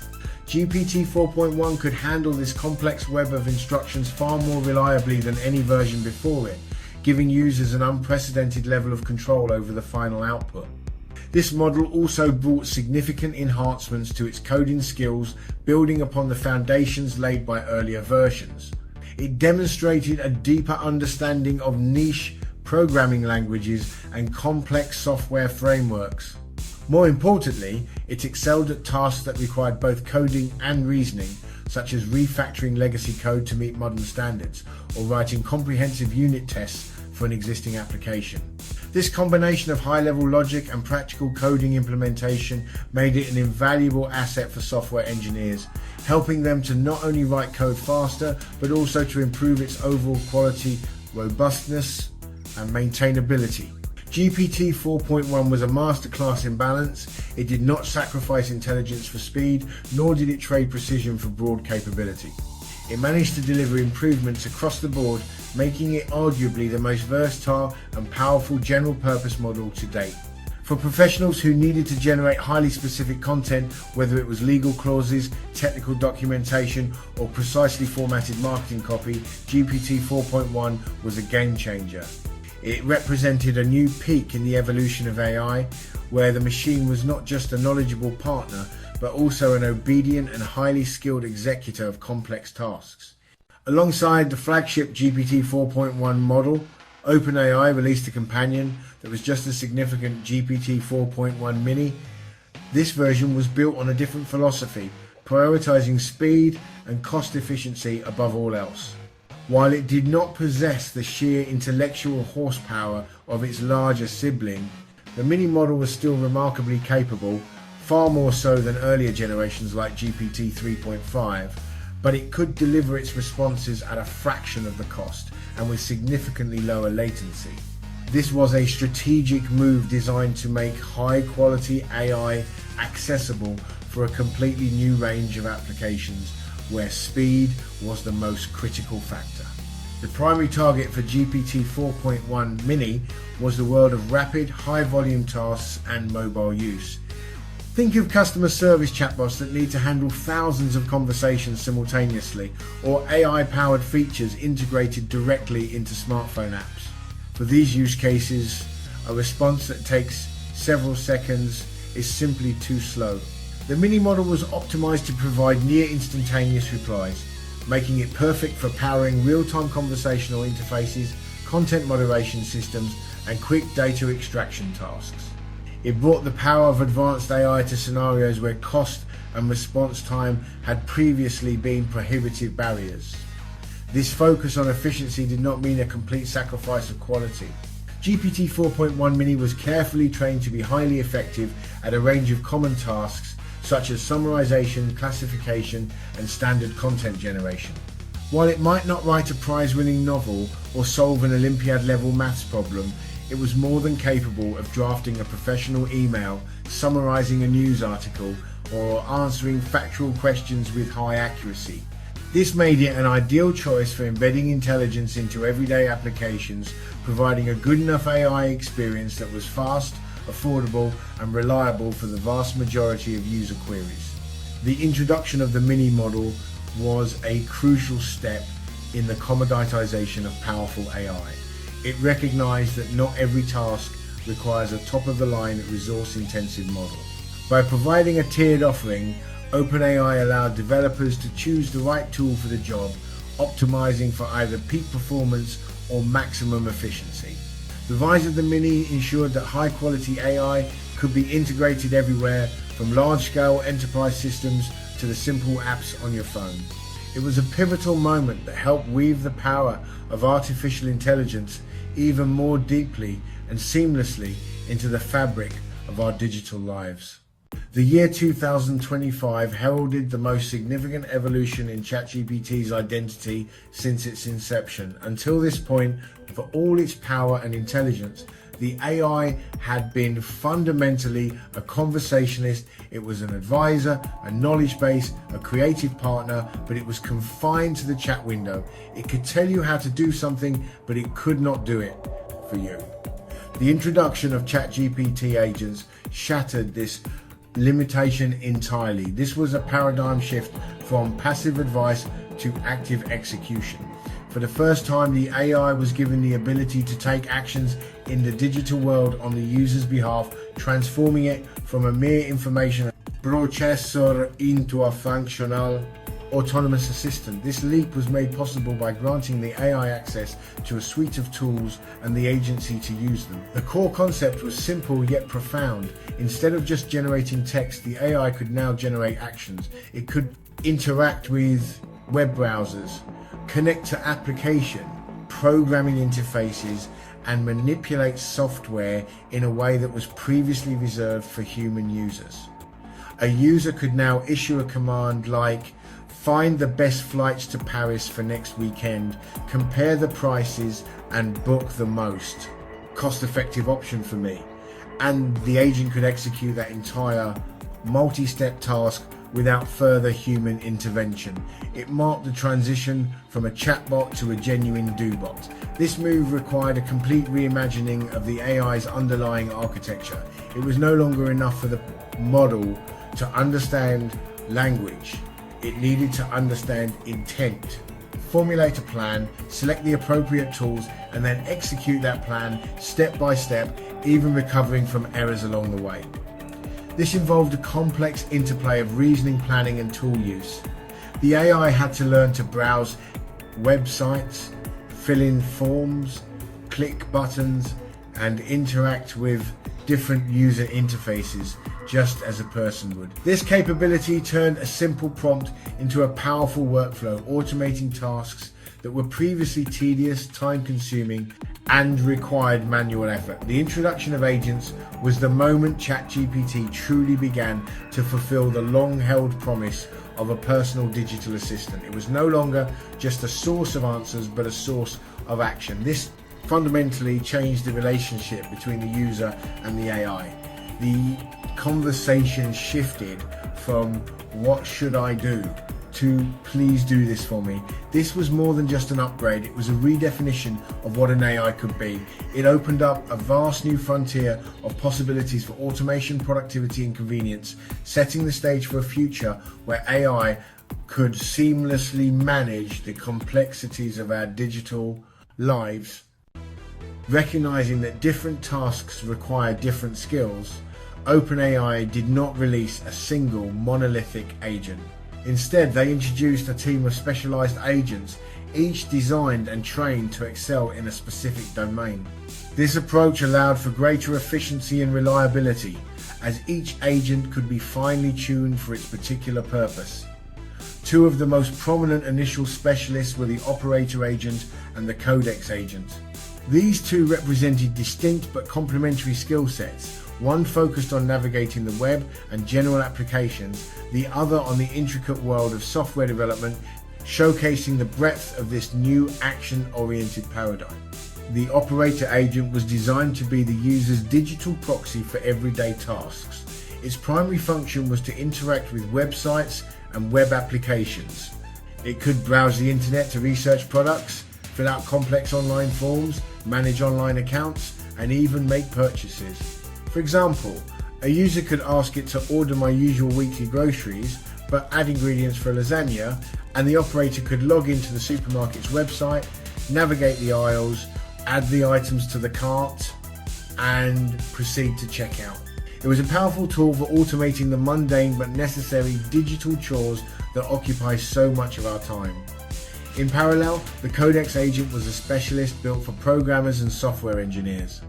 A: GPT 4.1 could handle this complex web of instructions far more reliably than any version before it, giving users an unprecedented level of control over the final output. This model also brought significant enhancements to its coding skills, building upon the foundations laid by earlier versions. It demonstrated a deeper understanding of niche programming languages and complex software frameworks. More importantly, it excelled at tasks that required both coding and reasoning, such as refactoring legacy code to meet modern standards, or writing comprehensive unit tests for an existing application. This combination of high-level logic and practical coding implementation made it an invaluable asset for software engineers, helping them to not only write code faster, but also to improve its overall quality, robustness, and maintainability. GPT 4.1 was a masterclass in balance. It did not sacrifice intelligence for speed, nor did it trade precision for broad capability. It managed to deliver improvements across the board, making it arguably the most versatile and powerful general-purpose model to date. For professionals who needed to generate highly specific content, whether it was legal clauses, technical documentation, or precisely formatted marketing copy, GPT 4.1 was a game changer. It represented a new peak in the evolution of AI, where the machine was not just a knowledgeable partner, but also an obedient and highly skilled executor of complex tasks. Alongside the flagship GPT 4.1 model, OpenAI released a companion that was just as significant, GPT 4.1 Mini. This version was built on a different philosophy, prioritizing speed and cost efficiency above all else. While it did not possess the sheer intellectual horsepower of its larger sibling, the mini model was still remarkably capable, far more so than earlier generations like GPT 3.5, but it could deliver its responses at a fraction of the cost and with significantly lower latency. This was a strategic move designed to make high-quality AI accessible for a completely new range of applications where speed was the most critical factor. The primary target for GPT 4.1 Mini was the world of rapid, high-volume tasks and mobile use. Think of customer service chatbots that need to handle thousands of conversations simultaneously, or AI-powered features integrated directly into smartphone apps. For these use cases, a response that takes several seconds is simply too slow. The mini model was optimized to provide near instantaneous replies, making it perfect for powering real-time conversational interfaces, content moderation systems, and quick data extraction tasks. It brought the power of advanced AI to scenarios where cost and response time had previously been prohibitive barriers. This focus on efficiency did not mean a complete sacrifice of quality. GPT 4.1 Mini was carefully trained to be highly effective at a range of common tasks such as summarization, classification, and standard content generation. While it might not write a prize-winning novel or solve an Olympiad-level maths problem, it was more than capable of drafting a professional email, summarizing a news article, or answering factual questions with high accuracy. This made it an ideal choice for embedding intelligence into everyday applications, providing a good enough AI experience that was fast, affordable, and reliable for the vast majority of user queries. The introduction of the mini model was a crucial step in the commoditization of powerful AI. It recognized that not every task requires a top-of-the-line, resource-intensive model. By providing a tiered offering, OpenAI allowed developers to choose the right tool for the job, optimizing for either peak performance or maximum efficiency. The rise of the Mini ensured that high-quality AI could be integrated everywhere, from large-scale enterprise systems to the simple apps on your phone. It was a pivotal moment that helped weave the power of artificial intelligence even more deeply and seamlessly into the fabric of our digital lives. The year 2025 heralded the most significant evolution in ChatGPT's identity since its inception. Until this point, for all its power and intelligence, the AI had been fundamentally a conversationalist. It was an advisor, a knowledge base, a creative partner, but it was confined to the chat window. It could tell you how to do something, but it could not do it for you. The introduction of ChatGPT agents shattered this limitation entirely. This was a paradigm shift from passive advice to active execution. For the first time, the AI was given the ability to take actions in the digital world on the user's behalf, transforming it from a mere information processor into a functional autonomous assistant. This leap was made possible by granting the AI access to a suite of tools and the agency to use them. The core concept was simple yet profound. Instead of just generating text, the AI could now generate actions. It could interact with web browsers, connect to application, programming interfaces, and manipulate software in a way that was previously reserved for human users. A user could now issue a command like, "Find the best flights to Paris for next weekend, compare the prices, and book the most cost-effective option for me." And the agent could execute that entire multi-step task without further human intervention. It marked the transition from a chatbot to a genuine do-bot. This move required a complete reimagining of the AI's underlying architecture. It was no longer enough for the model to understand language. It needed to understand intent, formulate a plan, select the appropriate tools, and then execute that plan step by step, even recovering from errors along the way. This involved a complex interplay of reasoning, planning, and tool use. The AI had to learn to browse websites, fill in forms, click buttons, and interact with different user interfaces just as a person would. This capability turned a simple prompt into a powerful workflow, automating tasks that were previously tedious, time-consuming, and required manual effort. The introduction of agents was the moment ChatGPT truly began to fulfill the long-held promise of a personal digital assistant. It was no longer just a source of answers, but a source of action. This fundamentally changed the relationship between the user and the AI. The conversation shifted from "what should I do?" to "please do this for me." This was more than just an upgrade. It was a redefinition of what an AI could be. It opened up a vast new frontier of possibilities for automation, productivity, and convenience, setting the stage for a future where AI could seamlessly manage the complexities of our digital lives. Recognizing that different tasks require different skills, OpenAI did not release a single monolithic agent. Instead, they introduced a team of specialized agents, each designed and trained to excel in a specific domain. This approach allowed for greater efficiency and reliability, as each agent could be finely tuned for its particular purpose. Two of the most prominent initial specialists were the operator agent and the codex agent. These two represented distinct but complementary skill sets. One focused on navigating the web and general applications, the other on the intricate world of software development, showcasing the breadth of this new action-oriented paradigm. The operator agent was designed to be the user's digital proxy for everyday tasks. Its primary function was to interact with websites and web applications. It could browse the internet to research products, fill out complex online forms, manage online accounts, and even make purchases. For example, a user could ask it to order my usual weekly groceries, but add ingredients for lasagna, and the operator could log into the supermarket's website, navigate the aisles, add the items to the cart, and proceed to checkout. It was a powerful tool for automating the mundane but necessary digital chores that occupy so much of our time. In parallel, the Codex agent was a specialist built for programmers and software engineers.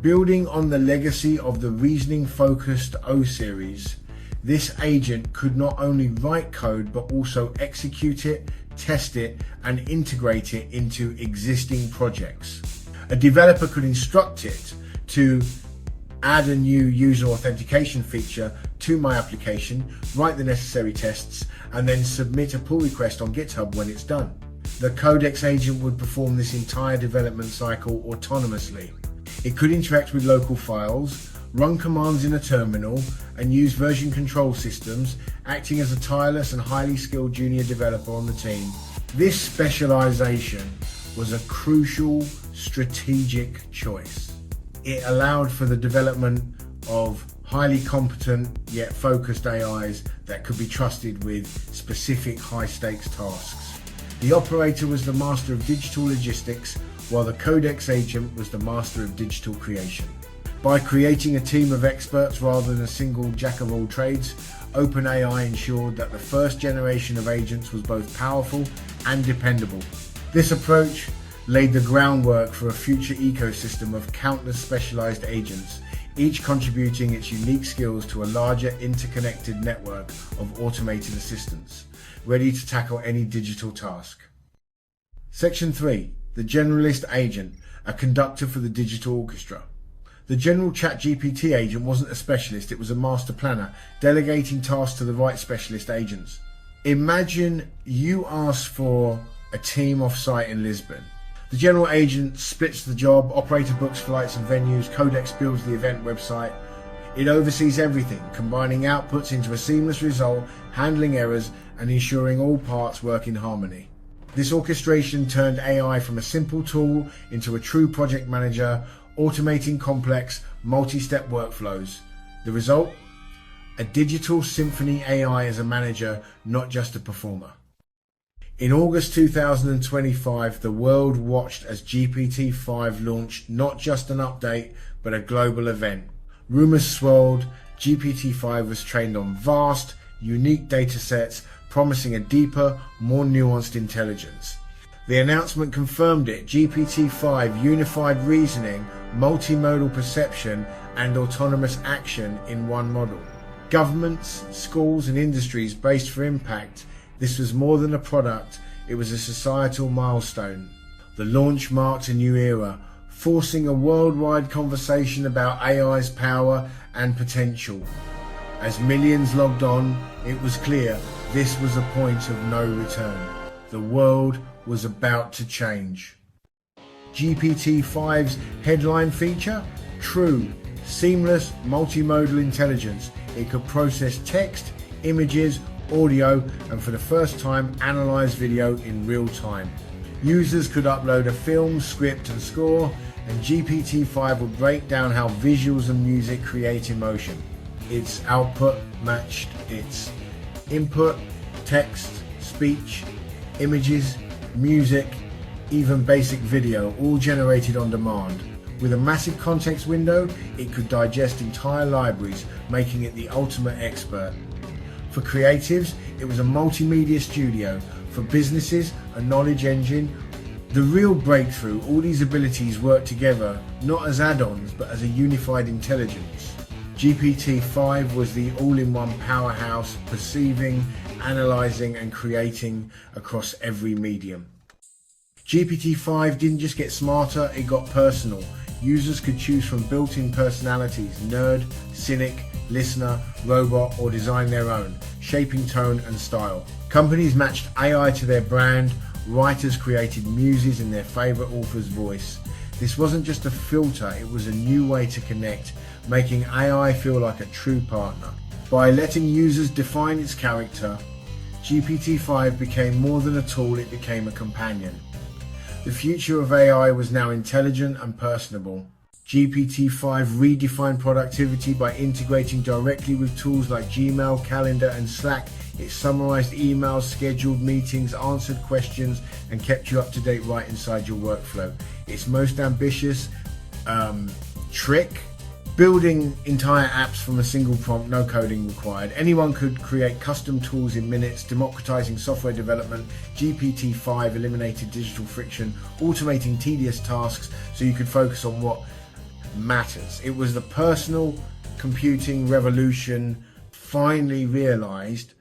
A: Building on the legacy of the reasoning-focused O series, this agent could not only write code but also execute it, test it, and integrate it into existing projects. A developer could instruct it to add a new user authentication feature to my application, write the necessary tests, and then submit a pull request on GitHub when it's done. The Codex agent would perform this entire development cycle autonomously. It could interact with local files, run commands in a terminal, and use version control systems, acting as a tireless and highly skilled junior developer on the team. This specialization was a crucial strategic choice. It allowed for the development of highly competent yet focused AIs that could be trusted with specific high-stakes tasks. The operator was the master of digital logistics, while the Codex agent was the master of digital creation. By creating a team of experts rather than a single jack-of-all-trades, OpenAI ensured that the first generation of agents was both powerful and dependable. This approach laid the groundwork for a future ecosystem of countless specialized agents, each contributing its unique skills to a larger interconnected network of automated assistants, ready to tackle any digital task. Section 3. The Generalist Agent, a conductor for the digital orchestra. The general ChatGPT agent wasn't a specialist, it was a master planner, delegating tasks to the right specialist agents. Imagine you ask for a team off-site in Lisbon. The general agent splits the job, operator books flights and venues, Codex builds the event website. It oversees everything, combining outputs into a seamless result, handling errors, and ensuring all parts work in harmony. This orchestration turned AI from a simple tool into a true project manager, automating complex, multi-step workflows. The result? A digital symphony AI as a manager, not just a performer. In August 2025, the world watched as GPT-5 launched not just an update, but a global event. Rumors swirled, GPT-5 was trained on vast, unique datasets, promising a deeper, more nuanced intelligence. The announcement confirmed it: GPT-5, unified reasoning, multimodal perception, and autonomous action in one model. Governments, schools, and industries braced for impact. This was more than a product, it was a societal milestone. The launch marked a new era, forcing a worldwide conversation about AI's power and potential. As millions logged on, it was clear this was a point of no return. The world was about to change. GPT-5's headline feature? True, seamless multimodal intelligence. It could process text, images, audio, and for the first time analyze video in real time. Users could upload a film, script, and score, and GPT-5 would break down how visuals and music create emotion. Its output matched its input, text, speech, images, music, even basic video, all generated on demand. With a massive context window, it could digest entire libraries, making it the ultimate expert. For creatives, it was a multimedia studio. For businesses, a knowledge engine. The real breakthrough, all these abilities work together, not as add-ons, but as a unified intelligence. GPT-5 was the all-in-one powerhouse, perceiving, analyzing, and creating across every medium. GPT-5 didn't just get smarter, it got personal. Users could choose from built-in personalities: nerd, cynic, listener, robot, or design their own, shaping tone and style. Companies matched AI to their brand, writers created muses in their favorite author's voice. This wasn't just a filter, it was a new way to connect, making AI feel like a true partner. By letting users define its character, GPT-5 became more than a tool, it became a companion. The future of AI was now intelligent and personable. GPT-5 redefined productivity by integrating directly with tools like Gmail, Calendar, and Slack. It summarized emails, scheduled meetings, answered questions, and kept you up to date right inside your workflow. Its most ambitious trick: building entire apps from a single prompt, no coding required. Anyone could create custom tools in minutes, democratizing software development. GPT-5 eliminated digital friction, automating tedious tasks so you could focus on what matters. It was the personal computing revolution finally realized.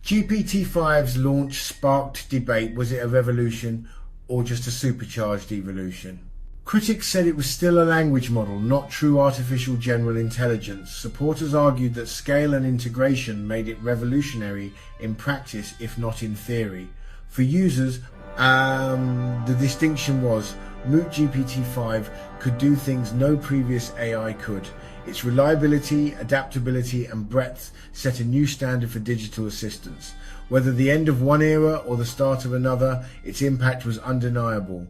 A: GPT-5's launch sparked debate. Was it a revolution or just a supercharged evolution? Critics said it was still a language model, not true artificial general intelligence. Supporters argued that scale and integration made it revolutionary in practice, if not in theory. For users, the distinction was GPT-5 could do things no previous AI could. Its reliability, adaptability, and breadth set a new standard for digital assistance. Whether the end of one era or the start of another, its impact was undeniable.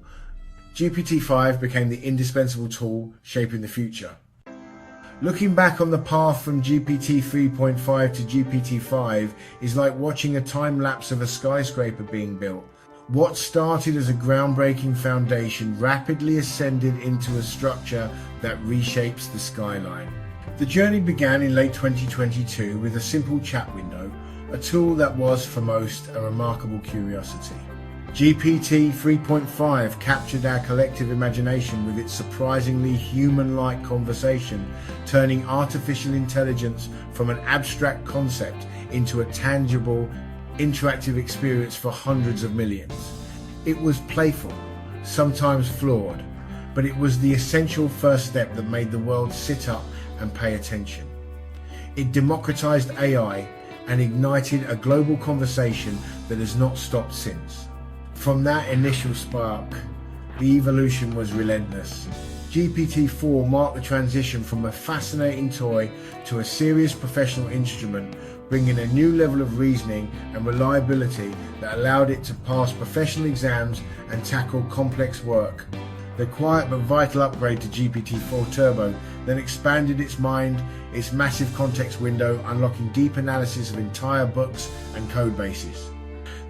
A: GPT-5 became the indispensable tool shaping the future. Looking back on the path from GPT-3.5 to GPT-5 is like watching a time lapse of a skyscraper being built. What started as a groundbreaking foundation rapidly ascended into a structure that reshapes the skyline. The journey began in late 2022 with a simple chat window, a tool that was, for most, a remarkable curiosity. GPT-3.5 captured our collective imagination with its surprisingly human-like conversation, turning artificial intelligence from an abstract concept into a tangible, interactive experience for hundreds of millions. It was playful, sometimes flawed, but it was the essential first step that made the world sit up and pay attention. It democratized AI and ignited a global conversation that has not stopped since. From that initial spark, the evolution was relentless. GPT-4 marked the transition from a fascinating toy to a serious professional instrument, bringing a new level of reasoning and reliability that allowed it to pass professional exams and tackle complex work. The quiet but vital upgrade to GPT-4 Turbo then expanded its mind, its massive context window, unlocking deep analysis of entire books and code bases.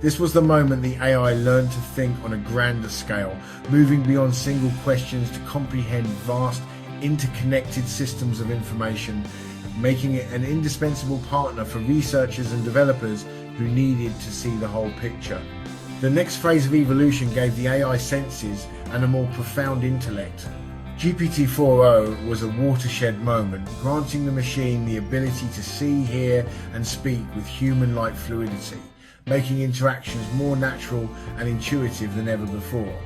A: This was the moment the AI learned to think on a grander scale, moving beyond single questions to comprehend vast, interconnected systems of information, making it an indispensable partner for researchers and developers who needed to see the whole picture. The next phase of evolution gave the AI senses and a more profound intellect. GPT-4o was a watershed moment, granting the machine the ability to see, hear and speak with human-like fluidity, making interactions more natural and intuitive than ever before.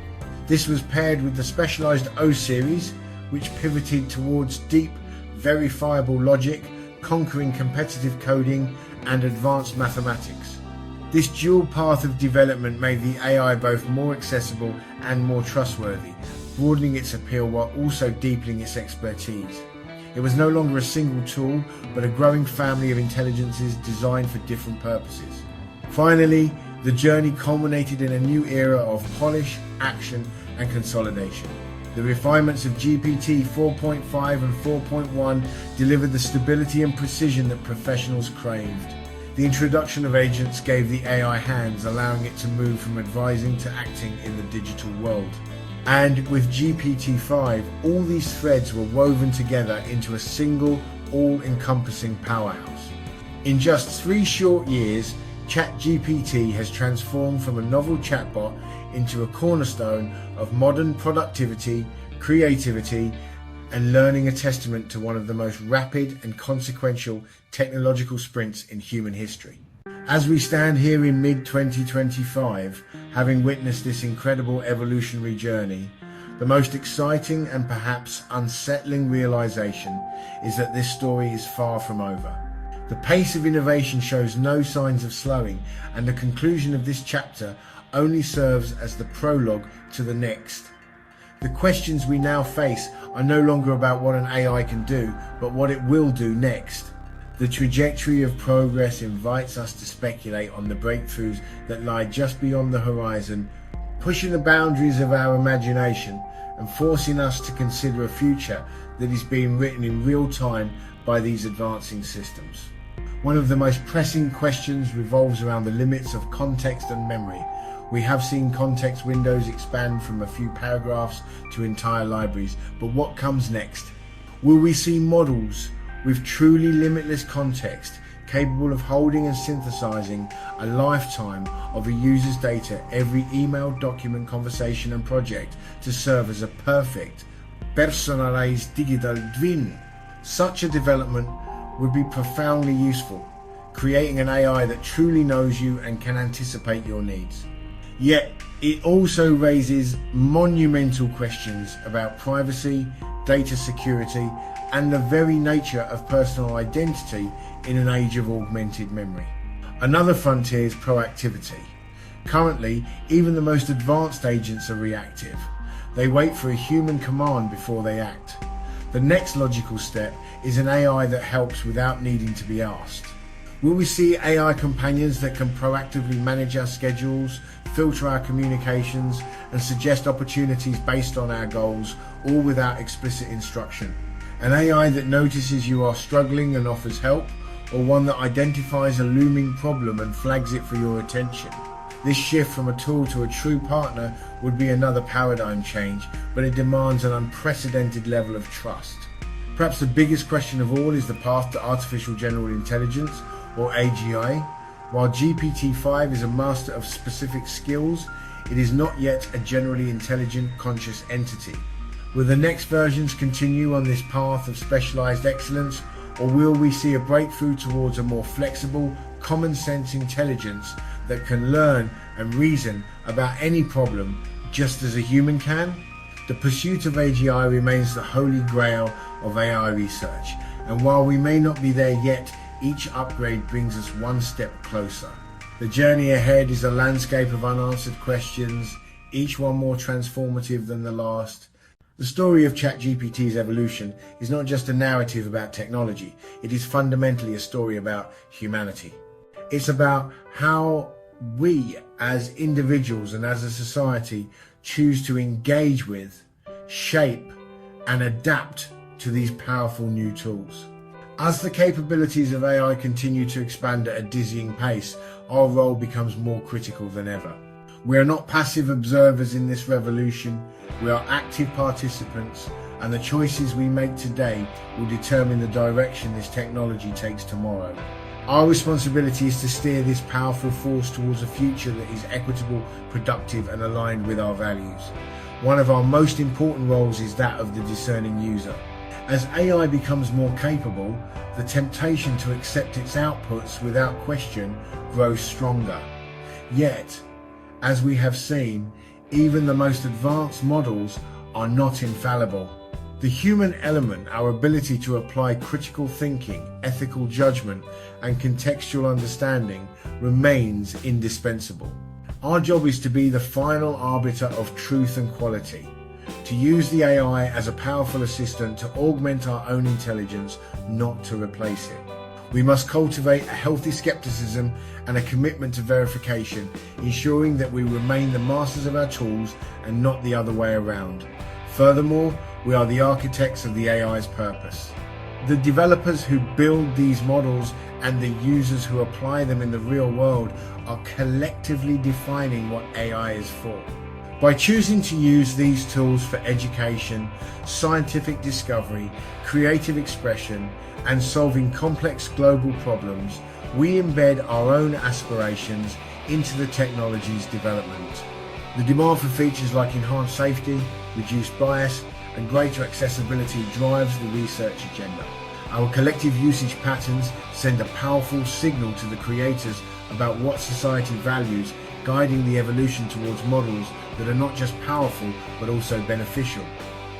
A: This was paired with the Specialised O series, which pivoted towards deep, verifiable logic, conquering competitive coding and advanced mathematics. This dual path of development made the AI both more accessible and more trustworthy, broadening its appeal while also deepening its expertise. It was no longer a single tool, but a growing family of intelligences designed for different purposes. Finally, the journey culminated in a new era of polish, action, and consolidation. The refinements of GPT 4.5 and 4.1 delivered the stability and precision that professionals craved. The introduction of agents gave the AI hands, allowing it to move from advising to acting in the digital world. And with GPT-5, all these threads were woven together into a single, all-encompassing powerhouse. In just 3 short years, ChatGPT has transformed from a novel chatbot into a cornerstone of modern productivity, creativity, and learning, a testament to one of the most rapid and consequential technological sprints in human history. As we stand here in mid-2025, having witnessed this incredible evolutionary journey, the most exciting and perhaps unsettling realization is that this story is far from over. The pace of innovation shows no signs of slowing, and the conclusion of this chapter only serves as the prologue to the next. The questions we now face are no longer about what an AI can do, but what it will do next. The trajectory of progress invites us to speculate on the breakthroughs that lie just beyond the horizon, pushing the boundaries of our imagination and forcing us to consider a future that is being written in real time by these advancing systems. One of the most pressing questions revolves around the limits of context and memory. We have seen context windows expand from a few paragraphs to entire libraries, but what comes next? Will we see models with truly limitless context, capable of holding and synthesizing a lifetime of a user's data, every email, document, conversation and project, to serve as a perfect, personalized digital twin? Such a development would be profoundly useful, creating an AI that truly knows you and can anticipate your needs. Yet, it also raises monumental questions about privacy, data security, and the very nature of personal identity in an age of augmented memory. Another frontier is proactivity. Currently, even the most advanced agents are reactive. They wait for a human command before they act. The next logical step is an AI that helps without needing to be asked. Will we see AI companions that can proactively manage our schedules, filter our communications, and suggest opportunities based on our goals, all without explicit instruction? An AI that notices you are struggling and offers help, or one that identifies a looming problem and flags it for your attention? This shift from a tool to a true partner would be another paradigm change, but it demands an unprecedented level of trust. Perhaps the biggest question of all is the path to artificial general intelligence, or AGI. While GPT-5 is a master of specific skills, it is not yet a generally intelligent, conscious entity. Will the next versions continue on this path of specialized excellence, or will we see a breakthrough towards a more flexible, common-sense intelligence that can learn and reason about any problem just as a human can? The pursuit of AGI remains the holy grail of AI research, and while we may not be there yet, each upgrade brings us one step closer. The journey ahead is a landscape of unanswered questions, each one more transformative than the last. The story of ChatGPT's evolution is not just a narrative about technology, it is fundamentally a story about humanity. It's about how we as individuals and as a society choose to engage with, shape, and adapt to these powerful new tools. As the capabilities of AI continue to expand at a dizzying pace, our role becomes more critical than ever. We are not passive observers in this revolution, we are active participants, and the choices we make today will determine the direction this technology takes tomorrow. Our responsibility is to steer this powerful force towards a future that is equitable, productive, and aligned with our values. One of our most important roles is that of the discerning user. As AI becomes more capable, the temptation to accept its outputs without question grows stronger. Yet, as we have seen, even the most advanced models are not infallible. The human element, our ability to apply critical thinking, ethical judgment, and contextual understanding, remains indispensable. Our job is to be the final arbiter of truth and quality, to use the AI as a powerful assistant to augment our own intelligence, not to replace it. We must cultivate a healthy skepticism and a commitment to verification, ensuring that we remain the masters of our tools and not the other way around. Furthermore, we are the architects of the AI's purpose. The developers who build these models and the users who apply them in the real world are collectively defining what AI is for. By choosing to use these tools for education, scientific discovery, creative expression, and solving complex global problems, we embed our own aspirations into the technology's development. The demand for features like enhanced safety, reduced bias, and greater accessibility drives the research agenda. Our collective usage patterns send a powerful signal to the creators about what society values, guiding the evolution towards models that are not just powerful but also beneficial.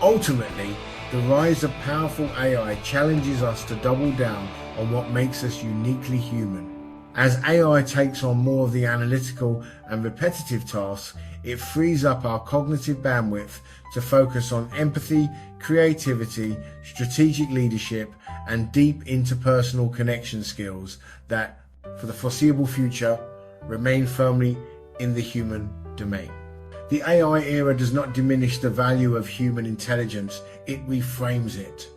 A: Ultimately, the rise of powerful AI challenges us to double down on what makes us uniquely human. As AI takes on more of the analytical and repetitive tasks, it frees up our cognitive bandwidth to focus on empathy, creativity, strategic leadership, and deep interpersonal connection skills that, for the foreseeable future, remain firmly in the human domain. The AI era does not diminish the value of human intelligence, it reframes it.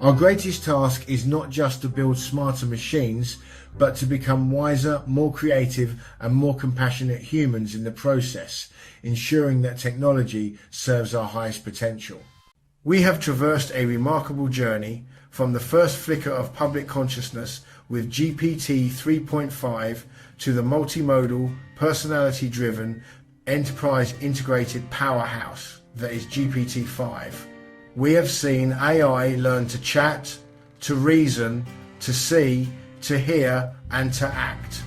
A: Our greatest task is not just to build smarter machines, but to become wiser, more creative, and more compassionate humans in the process, ensuring that technology serves our highest potential. We have traversed a remarkable journey from the first flicker of public consciousness with GPT-3.5 to the multimodal, personality-driven, enterprise-integrated powerhouse that is GPT-5. We have seen AI learn to chat, to reason, to see, to hear, and to act.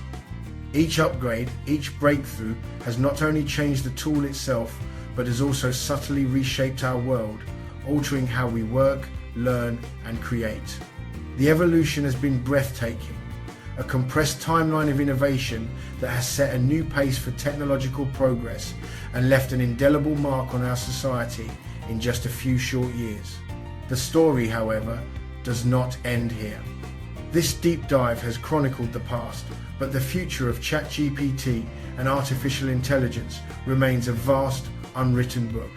A: Each upgrade, each breakthrough has not only changed the tool itself, but has also subtly reshaped our world, altering how we work, learn, and create. The evolution has been breathtaking, a compressed timeline of innovation that has set a new pace for technological progress and left an indelible mark on our society in just a few short years. The story, however, does not end here. This deep dive has chronicled the past, but the future of ChatGPT and artificial intelligence remains a vast, unwritten book.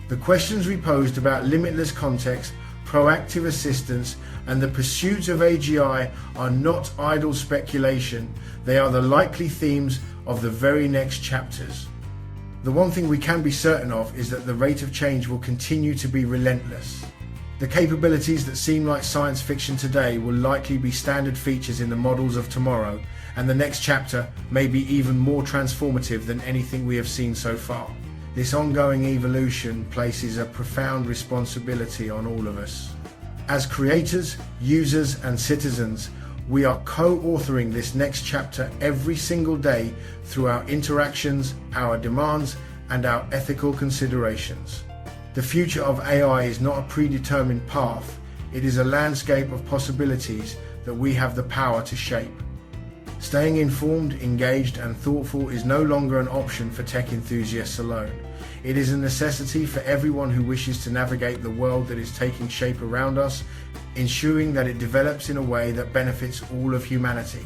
A: The questions we posed about limitless context, proactive assistance, and the pursuit of AGI are not idle speculation, they are the likely themes of the very next chapters. The one thing we can be certain of is that the rate of change will continue to be relentless. The capabilities that seem like science fiction today will likely be standard features in the models of tomorrow, and the next chapter may be even more transformative than anything we have seen so far. This ongoing evolution places a profound responsibility on all of us. As creators, users, and citizens, we are co-authoring this next chapter every single day through our interactions, our demands, and our ethical considerations. The future of AI is not a predetermined path, it is a landscape of possibilities that we have the power to shape. Staying informed, engaged, and thoughtful is no longer an option for tech enthusiasts alone. It is a necessity for everyone who wishes to navigate the world that is taking shape around us, ensuring that it develops in a way that benefits all of humanity.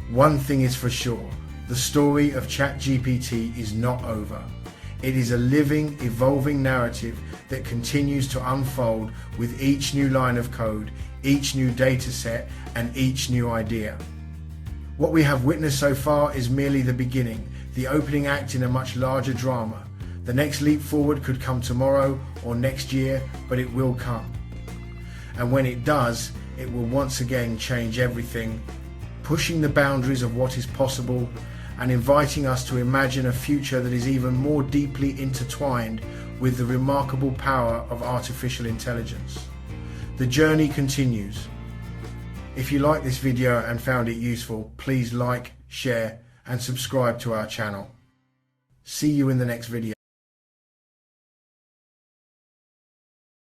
A: One thing is for sure, the story of ChatGPT is not over. It is a living, evolving narrative that continues to unfold with each new line of code, each new data set, and each new idea. What we have witnessed so far is merely the beginning, the opening act in a much larger drama. The next leap forward could come tomorrow or next year, but it will come. And when it does, it will once again change everything pushing the boundaries of what is possible and inviting us to imagine a future that is even more deeply intertwined with the remarkable power of artificial intelligence. The journey continues. If you liked this video and found it useful, please like, share and subscribe to our channel. See you in the next video.